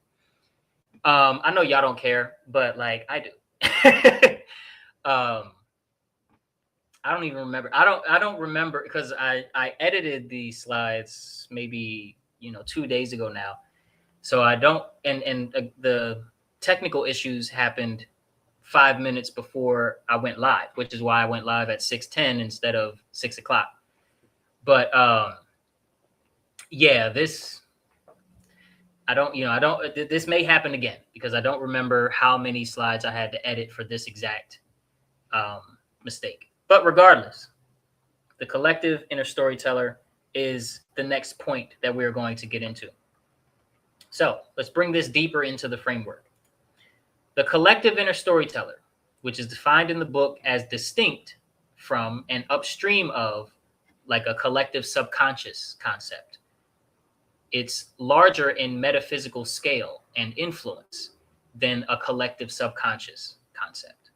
I know y'all don't care, but like I do. I don't even remember. I don't remember because I edited the slides maybe 2 days ago now. So I don't and the technical issues happened 5 minutes before I went live, which is why I went live at 6:10 instead of 6 o'clock. But yeah, this this may happen again because I don't remember how many slides I had to edit for this exact mistake. But regardless, the collective inner storyteller is the next point that we're going to get into. So let's bring this deeper into the framework. The collective inner storyteller, which is defined in the book as distinct from and upstream of like a collective subconscious concept. It's larger in metaphysical scale and influence than a collective subconscious concept.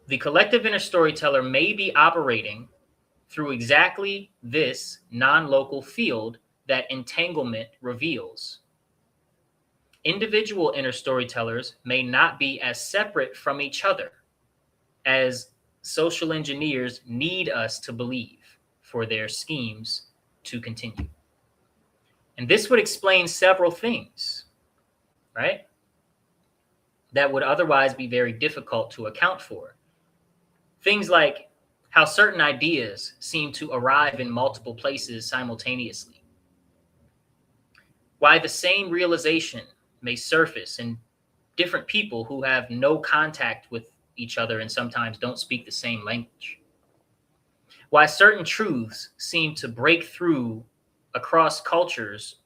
The collective inner storyteller may be operating through exactly this non-local field that entanglement reveals. Individual inner storytellers may not be as separate from each other as social engineers need us to believe for their schemes to continue. And this would explain several things, right? That would otherwise be very difficult to account for. Things like how certain ideas seem to arrive in multiple places simultaneously. Why the same realization may surface in different people who have no contact with each other and sometimes don't speak the same language. Why certain truths seem to break through across cultures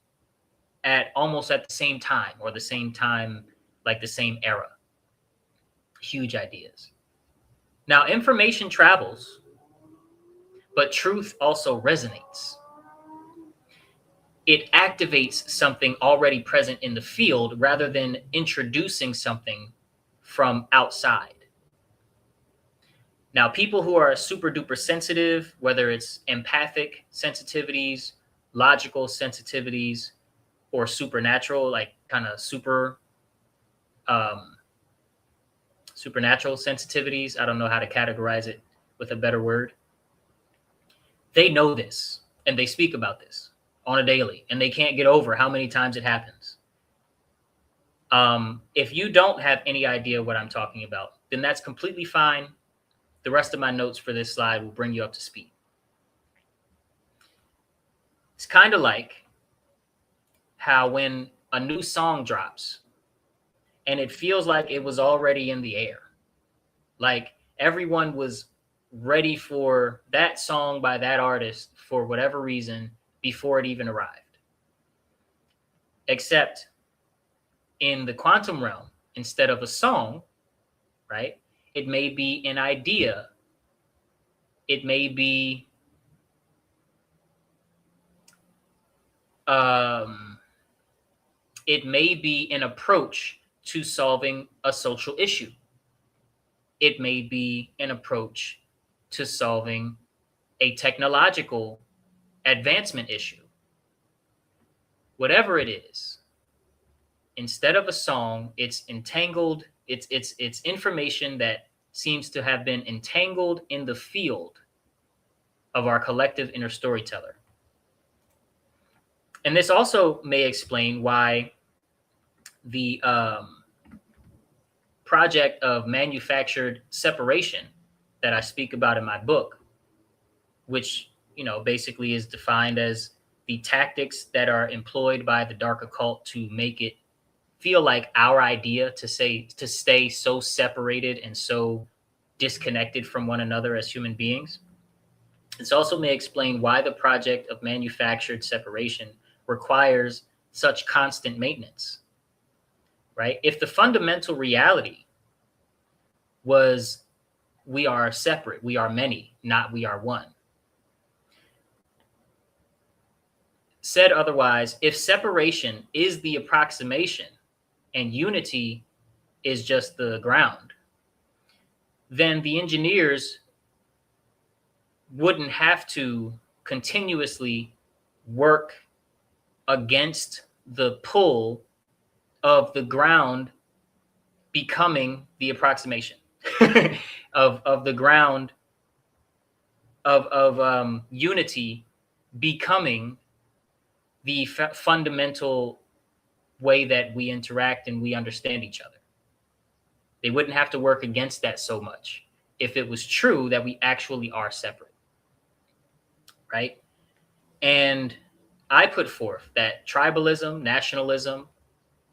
almost at the same time or the same time, like the same era. Huge ideas. Now, information travels, but truth also resonates. It activates something already present in the field rather than introducing something from outside. Now, people who are super duper sensitive, whether it's empathic sensitivities, logical sensitivities, or supernatural, like kind of supernatural sensitivities, I don't know how to categorize it with a better word. They know this and they speak about this on a daily, and they can't get over how many times it happens. If you don't have any idea what I'm talking about, then that's completely fine. The rest of my notes for this slide will bring you up to speed. It's kind of like how when a new song drops and it feels like it was already in the air, like everyone was ready for that song by that artist for whatever reason before it even arrived. Except In the quantum realm, instead of a song, right, it may be an idea. It may be um, it may be an approach to solving a social issue. It may be an approach to solving a technological advancement issue. Whatever it is, instead of a song, it's entangled. It's information that seems to have been entangled in the field of our collective inner storyteller. And this also may explain why the project of manufactured separation that I speak about in my book, which basically is defined as the tactics that are employed by the dark occult to make it feel like our idea to stay so separated and so disconnected from one another as human beings. This also may explain why the project of manufactured separation requires such constant maintenance, right? If the fundamental reality was we are separate, we are many, not we are one. Said otherwise, if separation is the approximation and unity is just the ground, then the engineers wouldn't have to continuously work against the pull of the ground becoming the approximation of the ground of unity becoming the fundamental way that we interact and we understand each other. They wouldn't have to work against that so much if it was true that we actually are separate, right? And I put forth that tribalism, nationalism,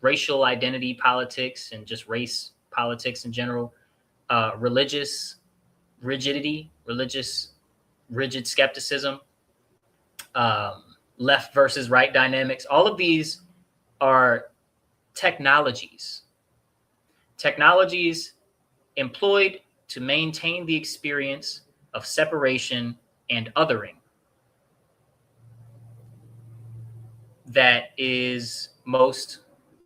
racial identity politics, and just race politics in general, religious rigidity, rigid skepticism, left versus right dynamics, all of these are technologies employed to maintain the experience of separation and othering that is most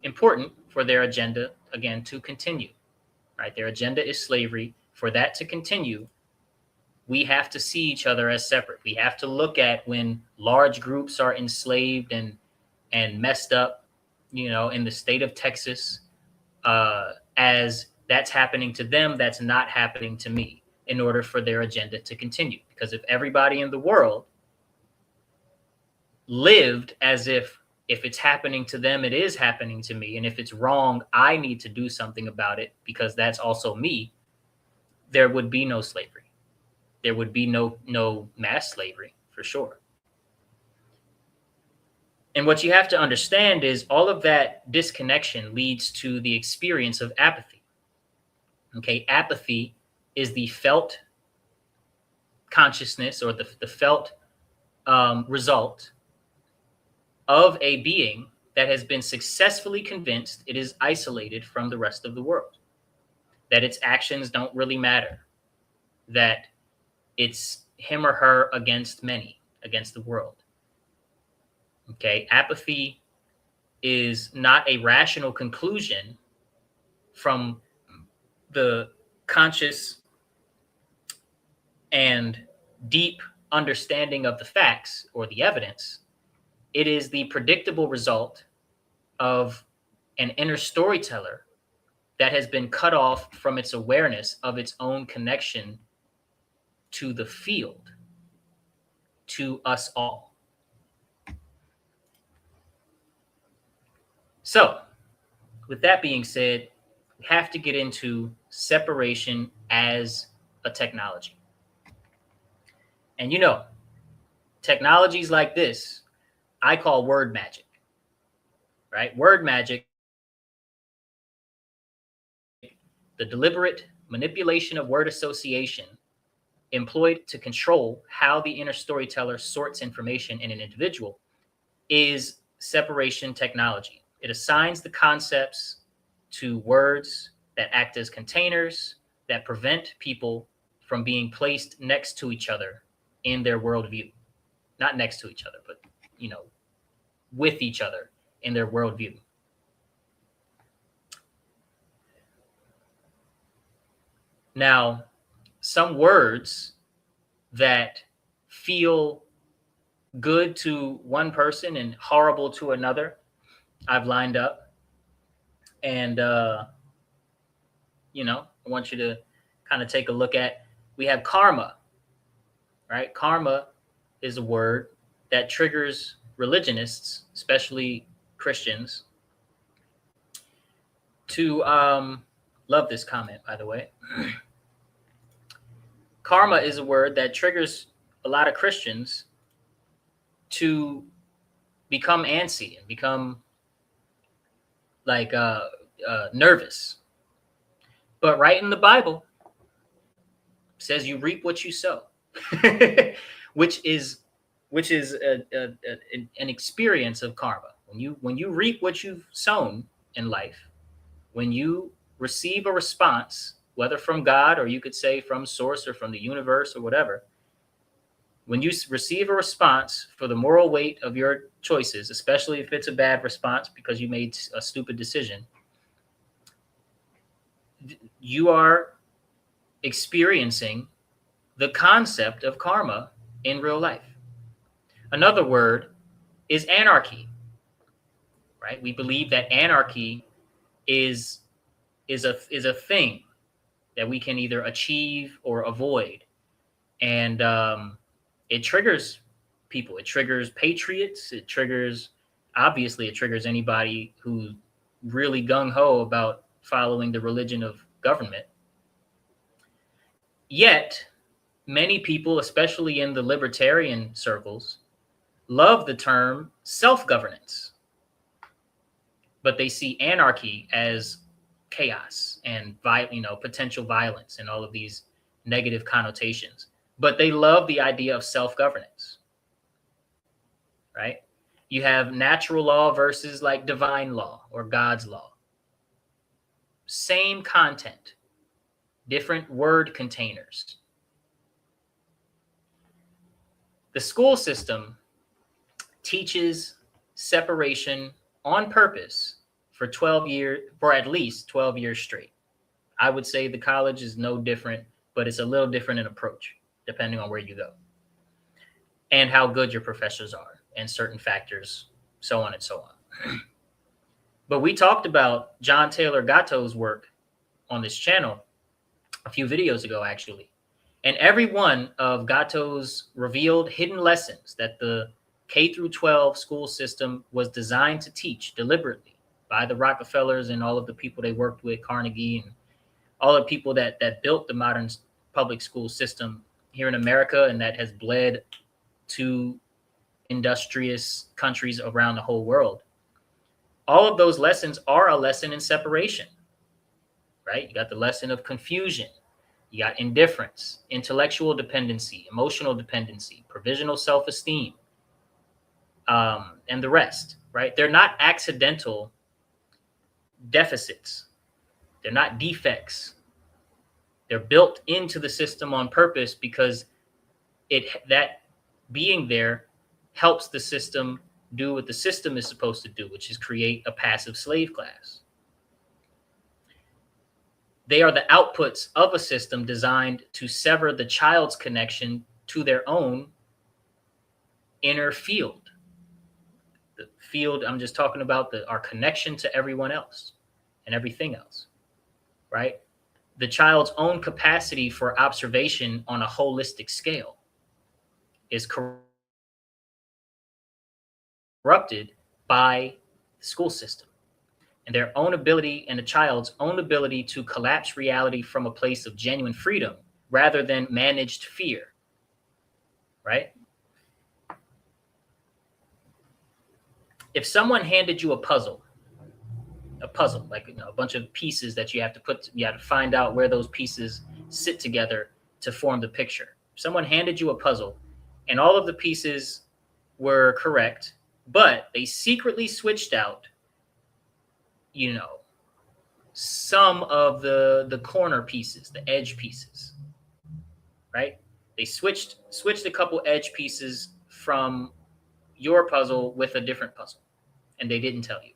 important for their agenda, again, to continue, right? Their agenda is slavery. For that to continue, we have to see each other as separate. We have to look at when large groups are enslaved and messed up, in the state of Texas, as that's happening to them, that's not happening to me, in order for their agenda to continue. Because if everybody in the world lived as if it's happening to them, it is happening to me, and if it's wrong, I need to do something about it because that's also me, there would be no slavery. There would be no mass slavery, for sure. And what you have to understand is all of that disconnection leads to the experience of apathy. Okay, apathy is the felt consciousness or the felt result of a being that has been successfully convinced it is isolated from the rest of the world, that its actions don't really matter, that it's him or her against many, against the world. Okay, apathy is not a rational conclusion from the conscious and deep understanding of the facts or the evidence. It is the predictable result of an inner storyteller that has been cut off from its awareness of its own connection to the field, to us all. So, with that being said, we have to get into separation as a technology. And technologies like this, I call word magic, right? Word magic, the deliberate manipulation of word association employed to control how the inner storyteller sorts information in an individual, is separation technology. It assigns the concepts to words that act as containers that prevent people from being placed next to each other in their worldview. Not next to each other, but, with each other in their worldview. Now, some words that feel good to one person and horrible to another, I've lined up. And, I want you to kind of take a look at. We have karma, right? Karma is a word that triggers religionists, especially Christians, to love this comment, by the way. Karma is a word that triggers a lot of Christians to become antsy and become like nervous. But right in the Bible says you reap what you sow, which is an experience of karma. When you reap what you've sown in life, when you receive a response, whether from God or you could say from source or from the universe or whatever, when you receive a response for the moral weight of your choices, especially if it's a bad response because you made a stupid decision, you are experiencing the concept of karma in real life. Another word is anarchy, right? We believe that anarchy is a thing that we can either achieve or avoid. And it triggers people. It triggers patriots. Obviously, it triggers anybody who's really gung-ho about following the religion of government. Yet, many people, especially in the libertarian circles, love the term self-governance. But they see anarchy as chaos and potential violence and all of these negative connotations. But they love the idea of self-governance, right? You have natural law versus like divine law or God's law. Same content, different word containers. The school system teaches separation on purpose for at least 12 years straight. I would say the college is no different, but it's a little different in approach, depending on where you go and how good your professors are and certain factors, so on and so on. But we talked about John Taylor Gatto's work on this channel a few videos ago, actually. And every one of Gatto's revealed hidden lessons that the K through 12 school system was designed to teach deliberately by the Rockefellers and all of the people they worked with, Carnegie, and all the people that built the modern public school system here in America, and that has bled to industrious countries around the whole world. All of those lessons are a lesson in separation, right? You got the lesson of confusion. You got indifference, intellectual dependency, emotional dependency, provisional self-esteem, and the rest, right? They're not accidental deficits. They're not defects. They're built into the system on purpose because that being there helps the system do what the system is supposed to do, which is create a passive slave class. They are the outputs of a system designed to sever the child's connection to their own inner field. The field, I'm just talking about our connection to everyone else and everything else, right? The child's own capacity for observation on a holistic scale is corrupted by the school system. And their own ability and the child's own ability to collapse reality from a place of genuine freedom rather than managed fear, right? If someone handed you a puzzle, like a bunch of pieces that you have to find out where those pieces sit together to form the picture. If someone handed you a puzzle and all of the pieces were correct, but they secretly switched out you know, some of the corner pieces, the edge pieces, right? They switched a couple edge pieces from your puzzle with a different puzzle, and they didn't tell you.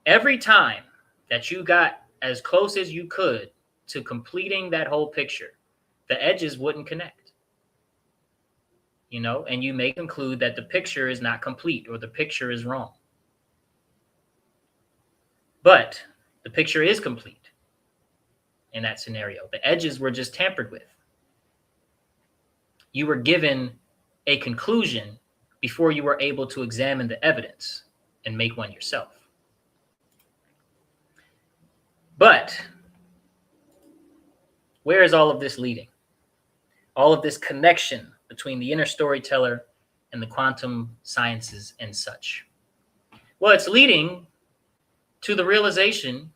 Every time that you got as close as you could to completing that whole picture, the edges wouldn't connect. You know, and you may conclude that the picture is not complete or the picture is wrong. But the picture is complete in that scenario. The edges were just tampered with. You were given a conclusion before you were able to examine the evidence and make one yourself. But where is all of this leading? All of this connection between the inner storyteller and the quantum sciences and such. Well, it's leading to the realization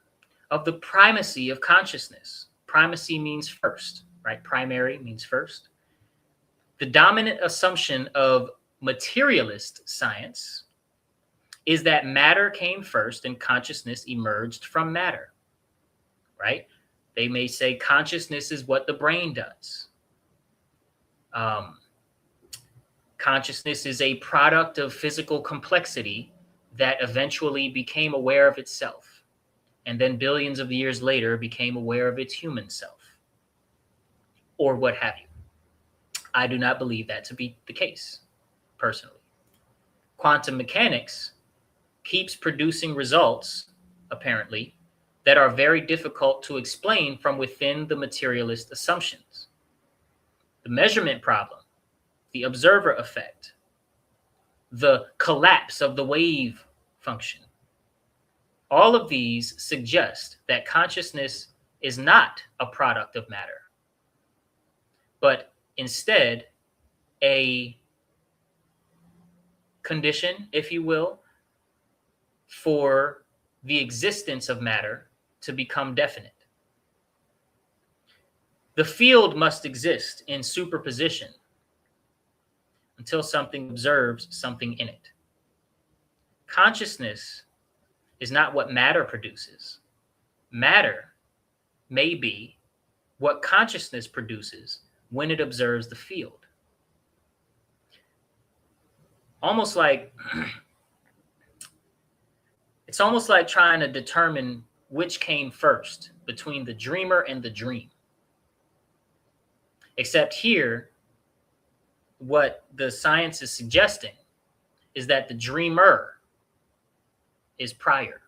of the primacy of consciousness. Primacy means first, right? Primary means first. The dominant assumption of materialist science is that matter came first and consciousness emerged from matter, right? They may say consciousness is what the brain does. Consciousness is a product of physical complexity that eventually became aware of itself, and then billions of years later became aware of its human self, or what have you. I do not believe that to be the case, personally. Quantum mechanics keeps producing results, apparently, that are very difficult to explain from within the materialist assumptions. The measurement problem, the observer effect, the collapse of the wave function. All of these suggest that consciousness is not a product of matter, but instead a condition, if you will, for the existence of matter to become definite. The field must exist in superposition until something observes something in it. Consciousness is not what matter produces. Matter may be what consciousness produces when it observes the field. Almost like, it's almost like trying to determine which came first between the dreamer and the dream. Except here, what the science is suggesting is that the dreamer is prior.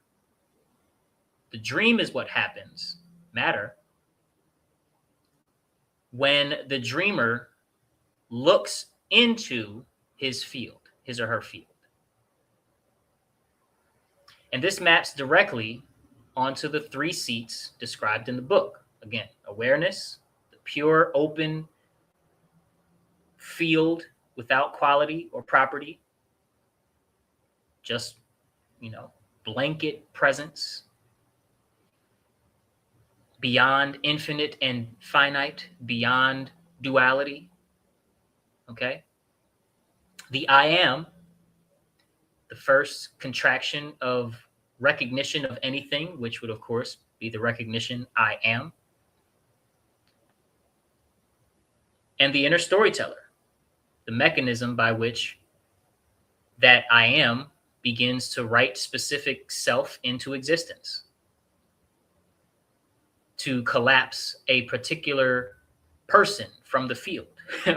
The dream is what happens, matter, when the dreamer looks into his field, his or her field. And this maps directly onto the 3 seats described in the book. Again, awareness, the pure, open field without quality or property, just, blanket presence, beyond infinite and finite, beyond duality. Okay? The I am, the first contraction of recognition of anything, which would, of course, be the recognition I am. And the inner storyteller, the mechanism by which that I am begins to write specific self into existence, to collapse a particular person from the field,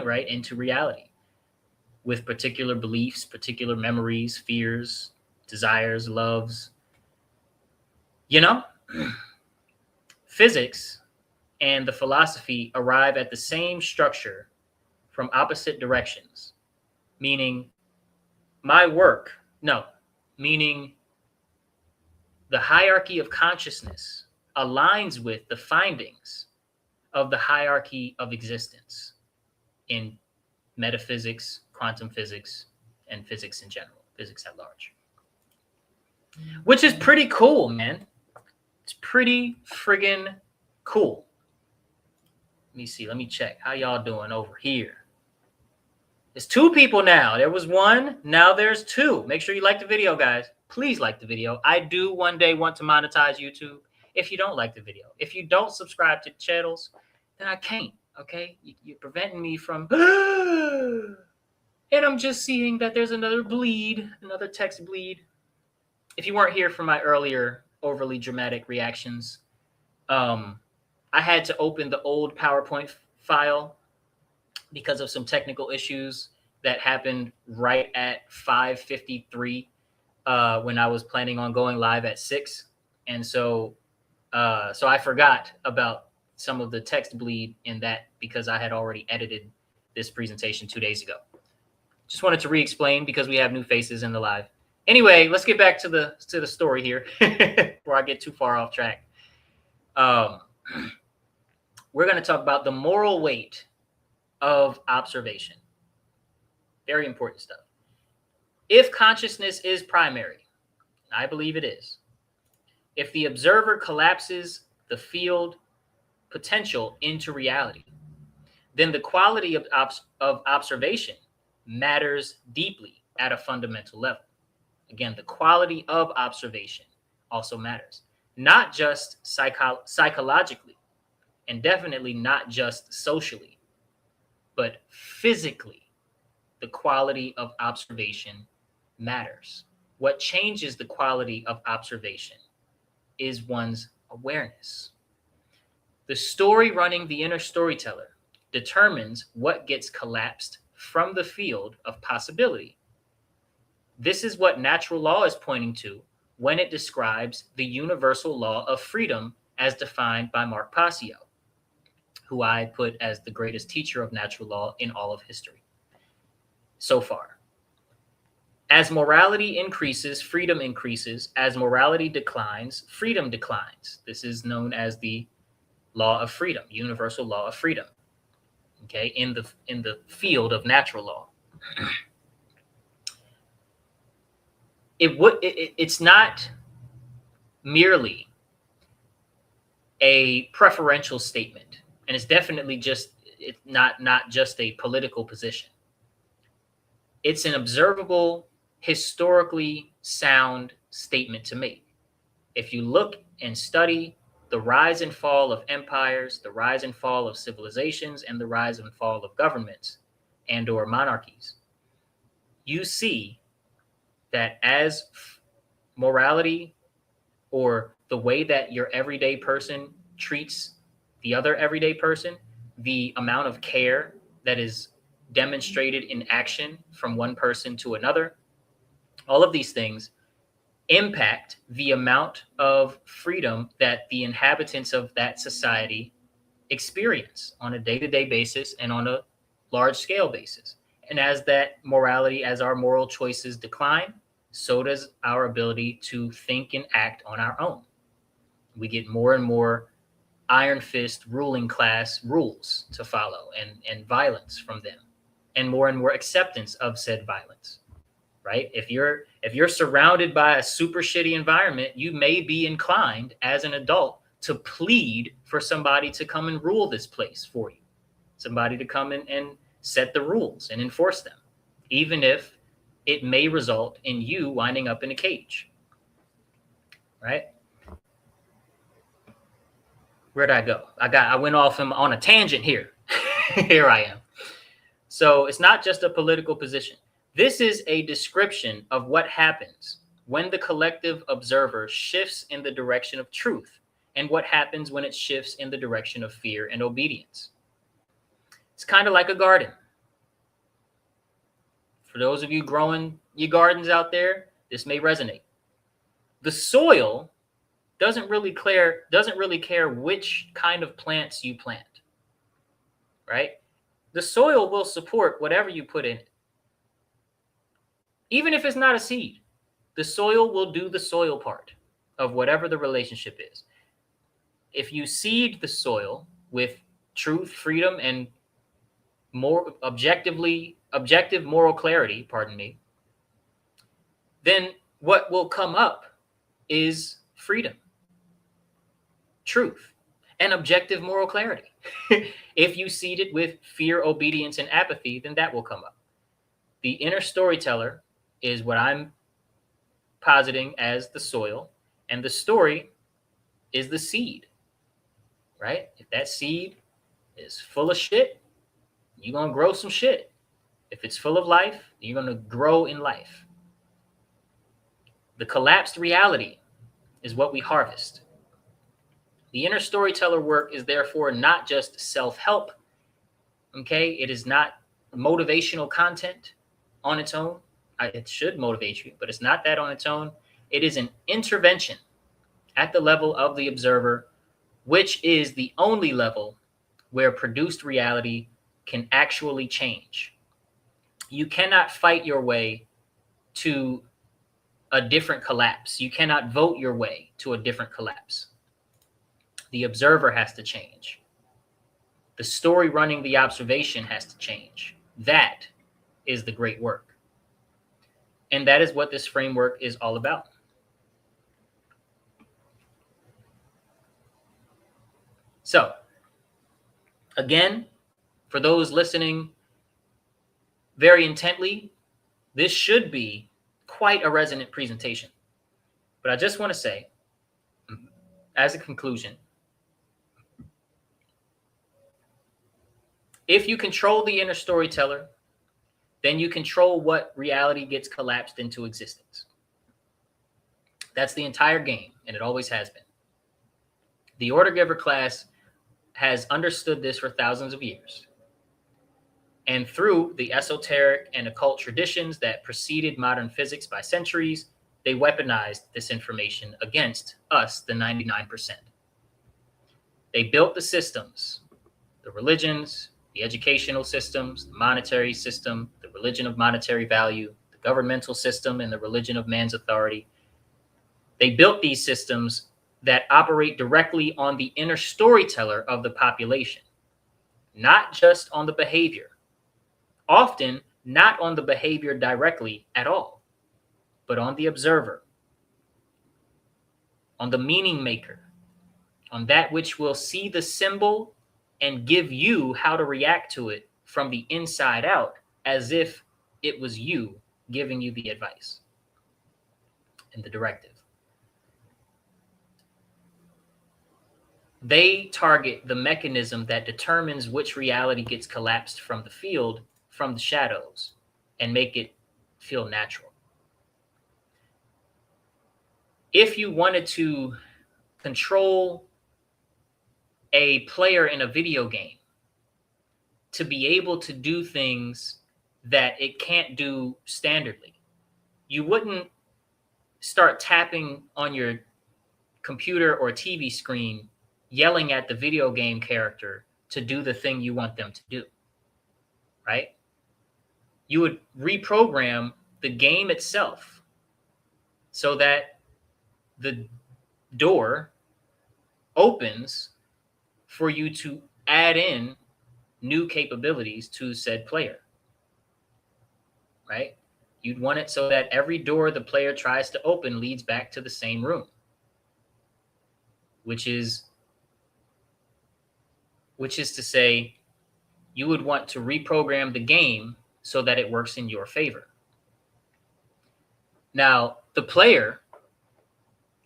right, into reality, with particular beliefs, particular memories, fears, desires, loves. Physics and the philosophy arrive at the same structure from opposite directions, meaning meaning the hierarchy of consciousness aligns with the findings of the hierarchy of existence in metaphysics, quantum physics, and physics in general, physics at large. Which is pretty cool, man. It's pretty friggin' cool. Let me see. Let me check. How y'all doing over here? There's 2 people now. There was 1. Now there's 2. Make sure you like the video, guys. please like the video. I do one day want to monetize YouTube. If you don't like the video, if you don't subscribe to the channels, then I can't. Okay, you're preventing me from. And I'm just seeing that there's another text bleed. If you weren't here for my earlier overly dramatic reactions, I had to open the old PowerPoint file because of some technical issues that happened right at 5:53 when I was planning on going live at 6. And so I forgot about some of the text bleed in that because I had already edited this presentation 2 days ago. Just wanted to re-explain because we have new faces in the live. Anyway, let's get back to the story here before I get too far off track. We're going to talk about the moral weight of observation. Very important stuff. If consciousness is primary, and I believe it is, if the observer collapses the field potential into reality, then the quality of observation matters deeply at a fundamental level. Again, the quality of observation also matters, not just psychologically, and definitely not just socially, but physically. The quality of observation matters. What changes the quality of observation is one's awareness. The story running the inner storyteller determines what gets collapsed from the field of possibility. This is what natural law is pointing to when it describes the universal law of freedom as defined by Mark Passio, who I put as the greatest teacher of natural law in all of history so far. As morality increases, freedom increases. As morality declines, freedom declines. This is known as the law of freedom, universal law of freedom. Okay, in the field of natural law. It's not merely a preferential statement, and it's definitely not just a political position. It's an observable, historically sound statement to make. If you look and study the rise and fall of empires, the rise and fall of civilizations, and the rise and fall of governments and or monarchies, you see that as morality or the way that your everyday person treats the other everyday person, the amount of care that is demonstrated in action from one person to another, all of these things impact the amount of freedom that the inhabitants of that society experience on a day-to-day basis and on a large-scale basis. And as that morality, as our moral choices decline, so does our ability to think and act on our own. We get more and more iron fist ruling class rules to follow and violence from them, and more acceptance of said violence. Right? If you're surrounded by a super shitty environment, you may be inclined as an adult to plead for somebody to come and rule this place for you, somebody to come in and set the rules and enforce them, even if it may result in you winding up in a cage. Right? Where'd I go? I went off on a tangent here. Here I am. So it's not just a political position. This is a description of what happens when the collective observer shifts in the direction of truth, and what happens when it shifts in the direction of fear and obedience. It's kind of like a garden. For those of you growing your gardens out there, this may resonate. The soil doesn't really care which kind of plants you plant. Right? The soil will support whatever you put in it. Even if it's not a seed, the soil will do the soil part of whatever the relationship is. If you seed the soil with truth, freedom, and more objective moral clarity, then what will come up is freedom, truth, and objective moral clarity. If you seed it with fear, obedience, and apathy, then that will come up. The inner storyteller is what I'm positing as the soil, and the story is the seed, right? If that seed is full of shit, you're going to grow some shit. If it's full of life, you're going to grow in life. The collapsed reality is what we harvest. The inner storyteller work is therefore not just self-help, okay? It is not motivational content on its own. It should motivate you, but it's not that on its own. It is an intervention at the level of the observer, which is the only level where produced reality can actually change. You cannot fight your way to a different collapse. You cannot vote your way to a different collapse. The observer has to change. The story running the observation has to change. That is the great work. And that is what this framework is all about. So, again, for those listening very intently, this should be quite a resonant presentation. But I just want to say, as a conclusion, if you control the inner storyteller, then you control what reality gets collapsed into existence. That's the entire game, and it always has been. The Order Giver class has understood this for thousands of years. And through the esoteric and occult traditions that preceded modern physics by centuries, they weaponized this information against us, the 99%. They built the systems, the religions, the educational systems, the monetary system, the religion of monetary value, the governmental system, and the religion of man's authority. They built these systems that operate directly on the inner storyteller of the population, not just on the behavior, often not on the behavior directly at all, but on the observer, on the meaning maker, on that which will see the symbol and give you how to react to it from the inside out, as if it was you giving you the advice and the directive. They target the mechanism that determines which reality gets collapsed from the field, from the shadows, and make it feel natural. If you wanted to control a player in a video game to be able to do things that it can't do standardly, you wouldn't start tapping on your computer or TV screen, yelling at the video game character to do the thing you want them to do, right? You would reprogram the game itself so that the door opens for you to add in new capabilities to said player, right? You'd want it so that every door the player tries to open leads back to the same room, which is to say, you would want to reprogram the game so that it works in your favor. Now, the player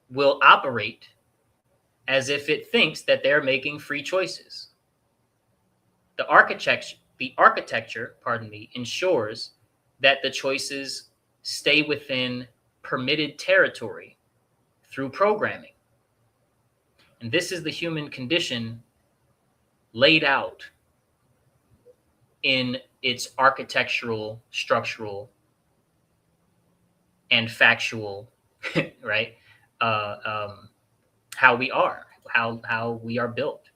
will operate as if it thinks that they're making free choices. The architecture, ensures that the choices stay within permitted territory through programming. And this is the human condition laid out in its architectural, structural, and factual, right? How we are, how we are built.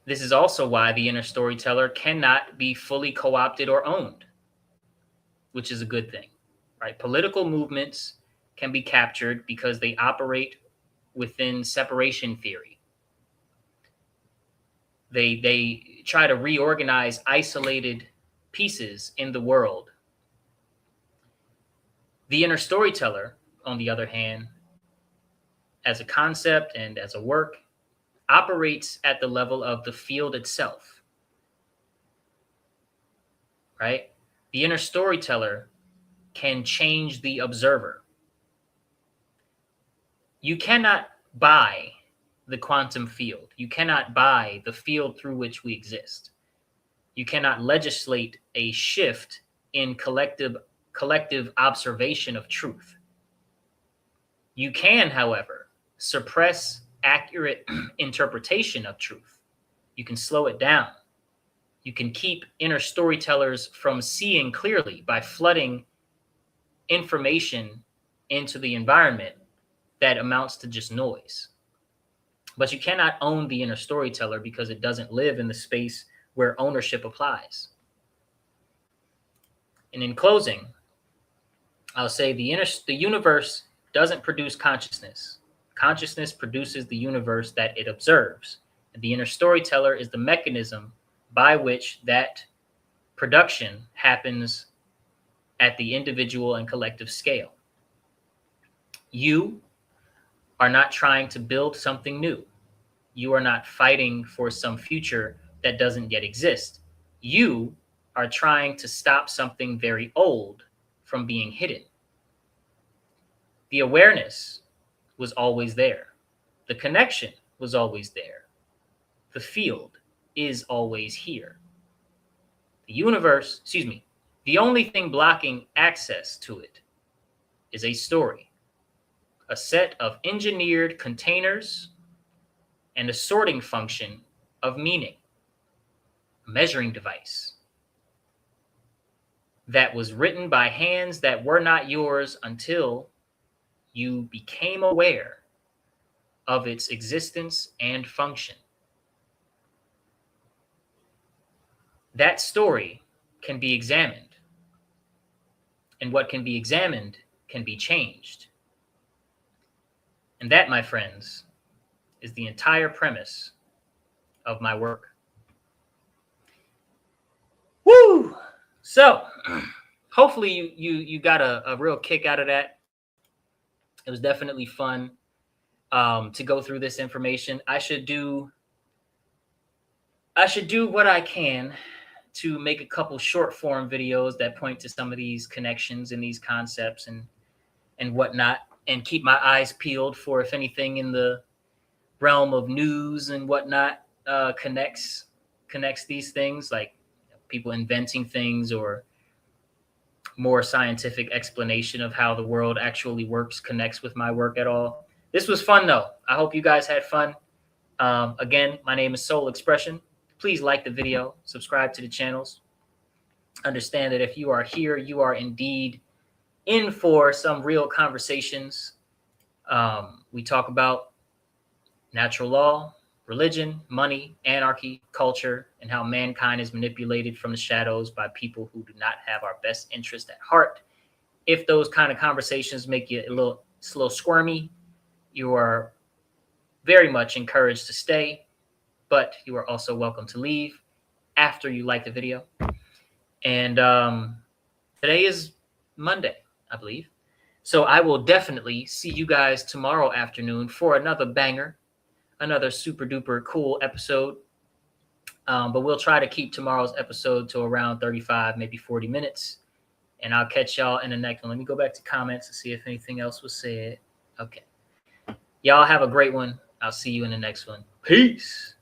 This is also why the inner storyteller cannot be fully co-opted or owned, which is a good thing, right? Political movements can be captured because they operate within separation theory. They try to reorganize isolated pieces in the world. The inner storyteller, on the other hand, as a concept and as a work, operates at the level of the field itself, right? The inner storyteller can change the observer. You cannot buy the quantum field. You cannot buy the field through which we exist. You cannot legislate a shift in collective observation of truth. You can, however, suppress accurate interpretation of truth. You can slow it down. You can keep inner storytellers from seeing clearly by flooding information into the environment that amounts to just noise. But you cannot own the inner storyteller because it doesn't live in the space where ownership applies. And in closing, I'll say the universe doesn't produce consciousness. Consciousness produces the universe that it observes. And the inner storyteller is the mechanism by which that production happens at the individual and collective scale. You are not trying to build something new. You are not fighting for some future that doesn't yet exist. You are trying to stop something very old from being hidden. The awareness was always there. The connection was always there. The field is always here. The universe, the only thing blocking access to it is a story, a set of engineered containers and a sorting function of meaning, a measuring device that was written by hands that were not yours until you became aware of its existence and function. That story can be examined, and what can be examined can be changed. And that, my friends, is the entire premise of my work. Woo! So, hopefully you got a real kick out of that. It was definitely fun to go through this information. I should do what I can to make a couple short form videos that point to some of these connections and these concepts and whatnot, and keep my eyes peeled for if anything in the realm of news and whatnot connects these things, like people inventing things or more scientific explanation of how the world actually works connects with my work at all. This was fun though. I hope you guys had fun. Again, my name is Soul Expression. Please like the video, subscribe to the channels. Understand that if you are here, you are indeed in for some real conversations. We talk about natural law, religion, money, anarchy, culture, and how mankind is manipulated from the shadows by people who do not have our best interest at heart. If those kind of conversations make you a little squirmy, you are very much encouraged to stay, but you are also welcome to leave after you like the video. And today is Monday, I believe. So I will definitely see you guys tomorrow afternoon for another banger, another super duper cool episode. But we'll try to keep tomorrow's episode to around 35, maybe 40 minutes. And I'll catch y'all in the next one. Let me go back to comments to see if anything else was said. Okay. Y'all have a great one. I'll see you in the next one. Peace.